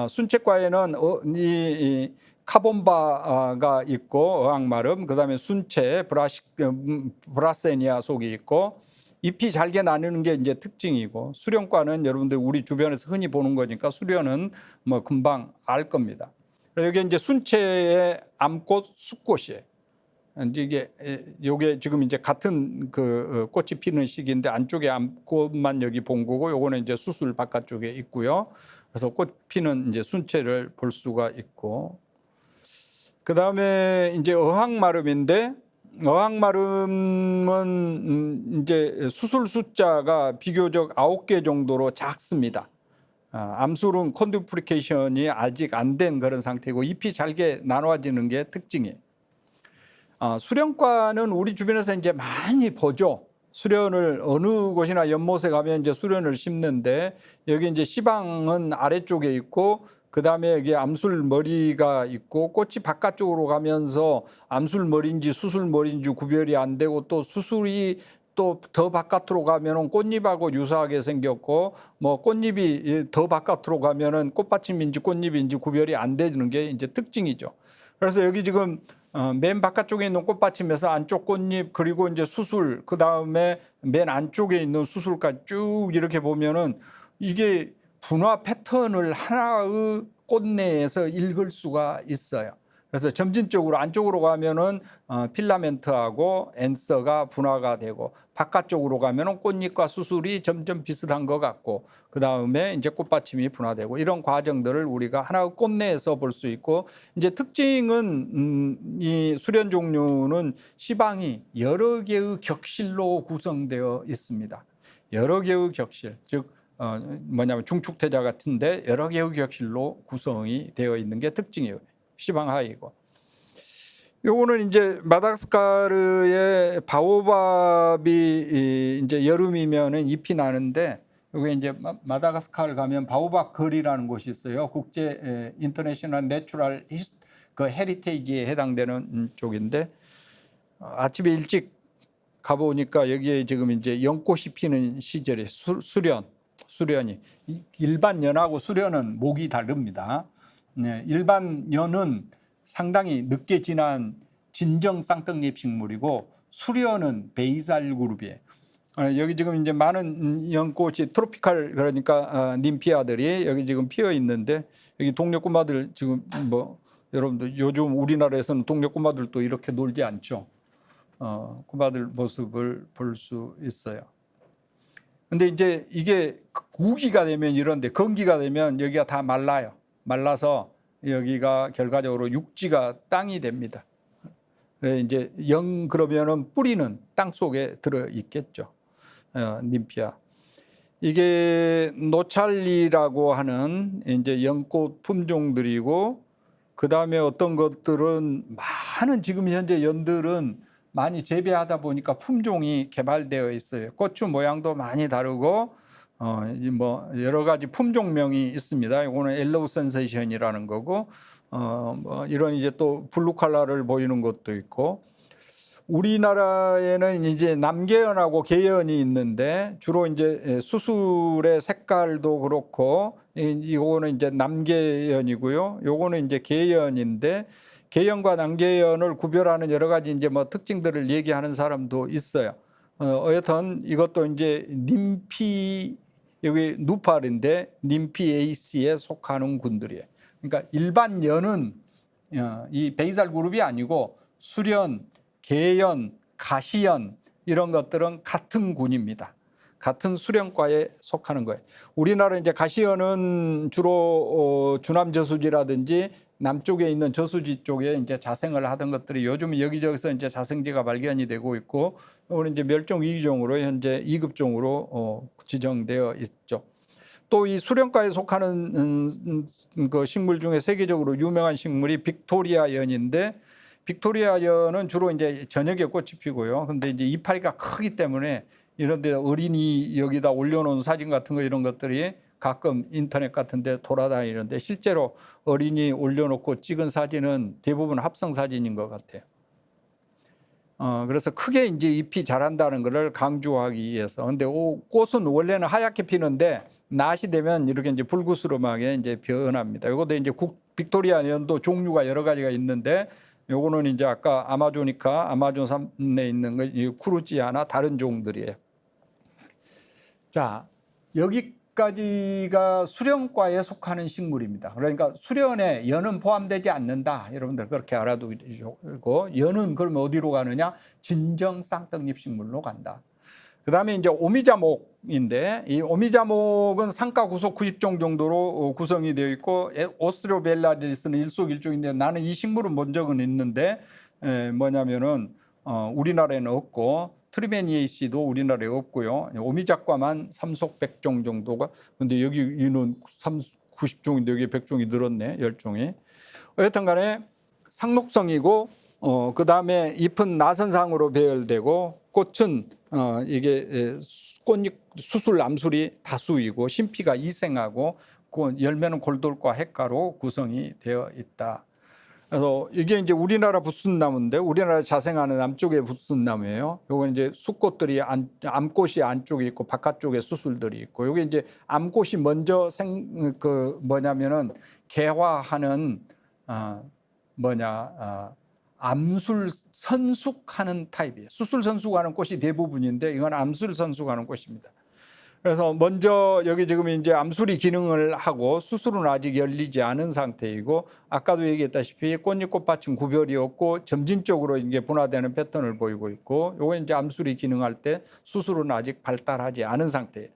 순채과에는 이 카본바가 있고 어항마름, 그다음에 순채, 브라세니아 속이 있고. 잎이 잘게 나누는 게 이제 특징이고, 수련과는 여러분들 우리 주변에서 흔히 보는 거니까 수련은 뭐 금방 알 겁니다. 여기 이제 순채의 암꽃, 숫꽃이에요. 이제 요게 지금 이제 같은 그 꽃이 피는 시기인데 안쪽에 암꽃만 여기 본 거고, 요거는 이제 수술 바깥쪽에 있고요. 그래서 꽃 피는 이제 순채를 볼 수가 있고, 그 다음에 이제 어항마름인데, 어항마름은 이제 수술 숫자가 비교적 9개 정도로 작습니다. 암술은 콘듀플리케이션이 아직 안 된 그런 상태고 잎이 잘게 나눠지는 게 특징이에요. 수련과는 우리 주변에서 이제 많이 보죠. 수련을 어느 곳이나 연못에 가면 이제 수련을 심는데, 여기 이제 시방은 아래쪽에 있고, 그 다음에 여기 암술 머리가 있고, 꽃이 바깥쪽으로 가면서 암술 머리인지 수술 머리인지 구별이 안 되고, 또 수술이 또 더 바깥으로 가면은 꽃잎하고 유사하게 생겼고, 뭐 꽃잎이 더 바깥으로 가면은 꽃받침인지 꽃잎인지 구별이 안 되는 게 이제 특징이죠. 그래서 여기 지금 맨 바깥쪽에 있는 꽃받침에서 안쪽 꽃잎, 그리고 이제 수술, 그 다음에 맨 안쪽에 있는 수술까지 쭉 이렇게 보면은 이게 분화 패턴을 하나의 꽃내에서 읽을 수가 있어요. 그래서 점진적으로 안쪽으로 가면은 필라멘트하고 앤서가 분화가 되고, 바깥쪽으로 가면은 꽃잎과 수술이 점점 비슷한 것 같고, 그 다음에 이제 꽃받침이 분화되고, 이런 과정들을 우리가 하나의 꽃내에서 볼 수 있고, 이제 특징은 이 수련 종류는 시방이 여러 개의 격실로 구성되어 있습니다. 여러 개의 격실, 즉 뭐냐면 중축태자 같은데 여러 개의 격실로 구성이 되어 있는 게 특징이에요. 시방하이고. 요거는 이제 마다가스카르의 바오밥이 이제 여름이면은 잎이 나는데, 여기 이제 마다가스카르 가면 바오밥 거리라는 곳이 있어요. 국제 인터내셔널 내추럴 그 헤리테이지에 해당되는 쪽인데, 아침에 일찍 가보니까 여기에 지금 이제 연꽃이 피는 시절에 수련이 일반 연하고 수련은 목이 다릅니다. 네, 일반 연은 상당히 늦게 지난 진정 쌍떡잎 식물이고, 수련은 베이살 그룹이에요. 여기 지금 이제 많은 연꽃이 트로피칼, 그러니까 님피아들이 여기 지금 피어 있는데, 여기 동료꼬마들 지금 뭐 여러분들 요즘 우리나라에서는 동료꼬마들도 이렇게 놀지 않죠. 꼬마들 모습을 볼 수 있어요. 근데 이제 이게 우기가 되면 이런데, 건기가 되면 여기가 다 말라요. 말라서 여기가 결과적으로 육지가 땅이 됩니다. 이제 그러면은 뿌리는 땅 속에 들어 있겠죠. 님피아. 이게 노찰리라고 하는 이제 연꽃 품종들이고, 그 다음에 어떤 것들은 많은 지금 현재 연들은 많이 재배하다 보니까 품종이 개발되어 있어요. 꽃주 모양도 많이 다르고, 뭐 여러 가지 품종명이 있습니다. 이거는 엘로우 센세이션이라는 거고, 뭐 이런 이제 또 블루 컬러를 보이는 것도 있고, 우리나라에는 이제 남계연하고 계연이 있는데, 주로 이제 수술의 색깔도 그렇고, 이거는 이제 남계연이고요. 요거는 이제 계연인데, 계연과 남계연을 구별하는 여러 가지 이제 뭐 특징들을 얘기하는 사람도 있어요. 여튼 이것도 이제 님피, 여기 누팔인데 님피에이시에 속하는 군들이에요. 그러니까 일반 연은 이 베이살 그룹이 아니고 수련, 계연, 가시연 이런 것들은 같은 군입니다. 같은 수령과에 속하는 거예요. 우리나라 이제 가시연은 주로 주남 저수지라든지 남쪽에 있는 저수지 쪽에 이제 자생을 하던 것들이 요즘 여기저기서 이제 자생지가 발견이 되고 있고, 오늘 이제 멸종 위기종으로 현재 2급종으로 지정되어 있죠. 또 이 수령과에 속하는 그 식물 중에 세계적으로 유명한 식물이 빅토리아 연인데, 빅토리아 연은 주로 이제 저녁에 꽃이 피고요. 근데 이제 이파리가 크기 때문에 이런데 어린이 여기다 올려놓은 사진 같은 거 이런 것들이 가끔 인터넷 같은 데 돌아다니는데, 실제로 어린이 올려놓고 찍은 사진은 대부분 합성 사진인 것 같아요. 그래서 크게 이제 잎이 자란다는 것을 강조하기 위해서. 근데 꽃은 원래는 하얗게 피는데 낮이 되면 이렇게 이제 불구스름하게 이제 변합니다. 이것도 이제 빅토리아 연도 종류가 여러 가지가 있는데, 요거는 이제 아까 아마조니카, 아마존 산에 있는 거, 쿠루지아나 다른 종들이에요. 자, 여기까지가 수련과에 속하는 식물입니다. 그러니까 수련에 연은 포함되지 않는다. 여러분들 그렇게 알아두고, 연은 그러면 어디로 가느냐? 진정 쌍떡잎 식물로 간다. 그 다음에 이제 오미자목인데, 이 오미자목은 상가 구속 90종 정도로 구성이 되어 있고, 오스트로벨라리스는 일속일종인데, 나는 이 식물은 본 적은 있는데, 뭐냐면은 우리나라에는 없고, 트리메니에이시도 우리나라에 없고요. 오미자과만 3속100종 정도가, 근데 여기는 90종인데 여기 100종이 늘었네, 10종이. 여하튼 간에 상록성이고, 그 다음에 잎은 나선상으로 배열되고, 꽃은 이게 꽃잎 수술 암술이 다수이고 심피가 이생하고, 열매는 골돌과 핵가로 구성이 되어 있다. 그래서 이게 이제 우리나라 붓순나무인데, 우리나라 자생하는 남쪽에 붓순나무예요. 요건 이제 수꽃들이 암꽃이 안쪽에 있고 바깥쪽에 수술들이 있고, 요게 이제 암꽃이 먼저 뭐냐면은 개화하는 암술 선숙하는 타입이에요. 수술 선숙하는 꽃이 대부분인데 이건 암술 선숙하는 꽃입니다. 그래서 먼저 여기 지금 이제 암술이 기능을 하고 수술은 아직 열리지 않은 상태이고, 아까도 얘기했다시피 꽃잎 꽃밭은 구별이 없고 점진적으로 이게 분화되는 패턴을 보이고 있고, 요거 이제 암술이 기능할 때 수술은 아직 발달하지 않은 상태예요.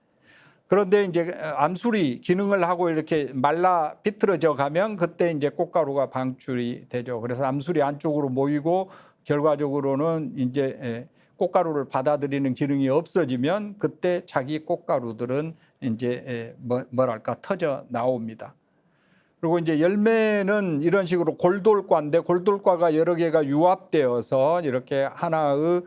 그런데 이제 암술이 기능을 하고 이렇게 말라 비틀어져 가면 그때 이제 꽃가루가 방출이 되죠. 그래서 암술이 안쪽으로 모이고 결과적으로는 이제 꽃가루를 받아들이는 기능이 없어지면 그때 자기 꽃가루들은 이제 뭐랄까 터져 나옵니다. 그리고 이제 열매는 이런 식으로 골돌과인데, 골돌과가 여러 개가 융합되어서 이렇게 하나의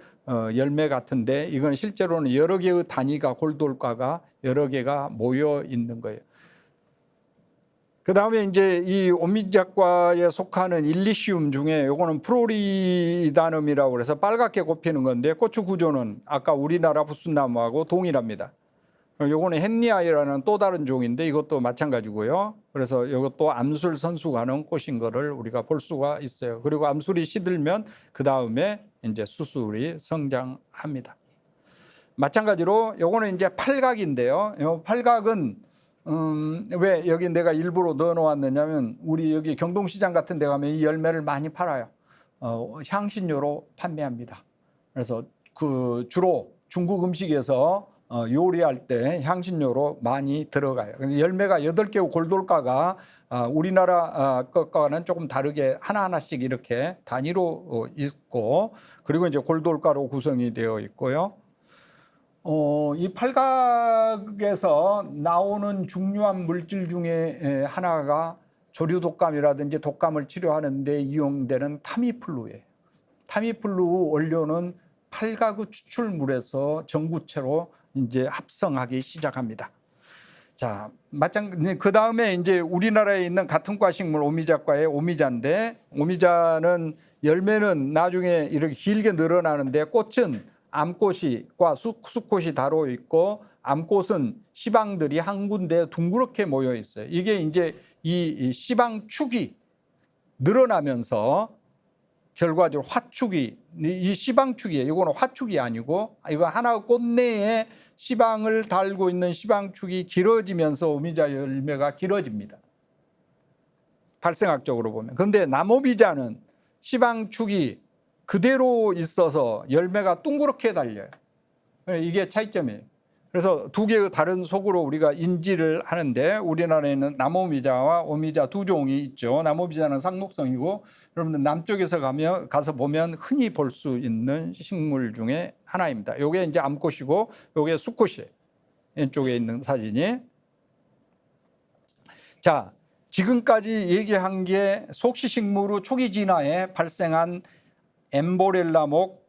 열매 같은데, 이건 실제로는 여러 개의 단위가, 골돌과가 여러 개가 모여 있는 거예요. 그 다음에 이제 이 오미자과에 속하는 일리시움 중에 요거는 프로리다눔이라고 그래서 빨갛게 꽃피는 건데, 꽃의 구조는 아까 우리나라 붓순나무하고 동일합니다. 요거는 헨리아이라는 또 다른 종인데 이것도 마찬가지고요. 그래서 이것도 암술 선숙하는 꽃인 거를 우리가 볼 수가 있어요. 그리고 암술이 시들면 그 다음에 이제 수술이 성장합니다. 마찬가지로 요거는 이제 팔각인데요. 요 팔각은 왜 여기 내가 일부러 넣어 놓았느냐면, 우리 여기 경동시장 같은 데 가면 이 열매를 많이 팔아요. 향신료로 판매합니다. 그래서 그 주로 중국 음식에서 요리할 때 향신료로 많이 들어가요. 열매가 8개의 골돌과가 우리나라 것과는 조금 다르게 하나하나씩 이렇게 단위로 있고, 그리고 이제 골돌과로 구성이 되어 있고요. 이 팔각에서 나오는 중요한 물질 중에 하나가 조류독감이라든지 독감을 치료하는 데 이용되는 타미플루예요. 타미플루 원료는 팔각의 추출물에서 전구체로 이제 합성하기 시작합니다. 자, 그 다음에 이제 우리나라에 있는 같은 과 식물 오미자과의 오미자인데, 오미자는 열매는 나중에 이렇게 길게 늘어나는데, 꽃은 암꽃과 수꽃이 다로 있고, 암꽃은 시방들이 한 군데 둥그렇게 모여 있어요. 이게 이제 이 시방축이 늘어나면서 결과적으로 화축이, 이 시방축이에요. 이거는 화축이 아니고, 이거 하나의 꽃 내에 시방을 달고 있는 시방축이 길어지면서 오미자 열매가 길어집니다. 발생학적으로 보면. 그런데 남오미자는 시방축이 그대로 있어서 열매가 둥그렇게 달려요. 이게 차이점이에요. 그래서 두 개의 다른 속으로 우리가 인지를 하는데 우리나라에는 나무미자와 오미자 두 종이 있죠. 나무미자는 상록성이고 여러분들 남쪽에서 가서 보면 흔히 볼 수 있는 식물 중에 하나입니다. 요게 이제 암꽃이고 요게 수꽃이에요. 이쪽에 있는 사진이. 자, 지금까지 얘기한 게 속시식물의 초기 진화에 발생한 엠보렐라목,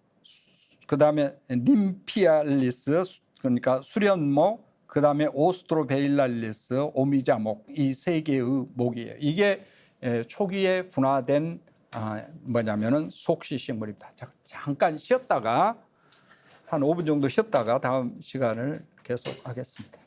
그다음에 님피알리스, 그러니까 수련목, 그다음에 오스트로베일랄리스, 오미자목, 이 세 개의 목이에요. 이게 초기에 분화된 뭐냐면은 속시식물입니다. 잠깐 쉬었다가 한 5분 정도 쉬었다가 다음 시간을 계속하겠습니다.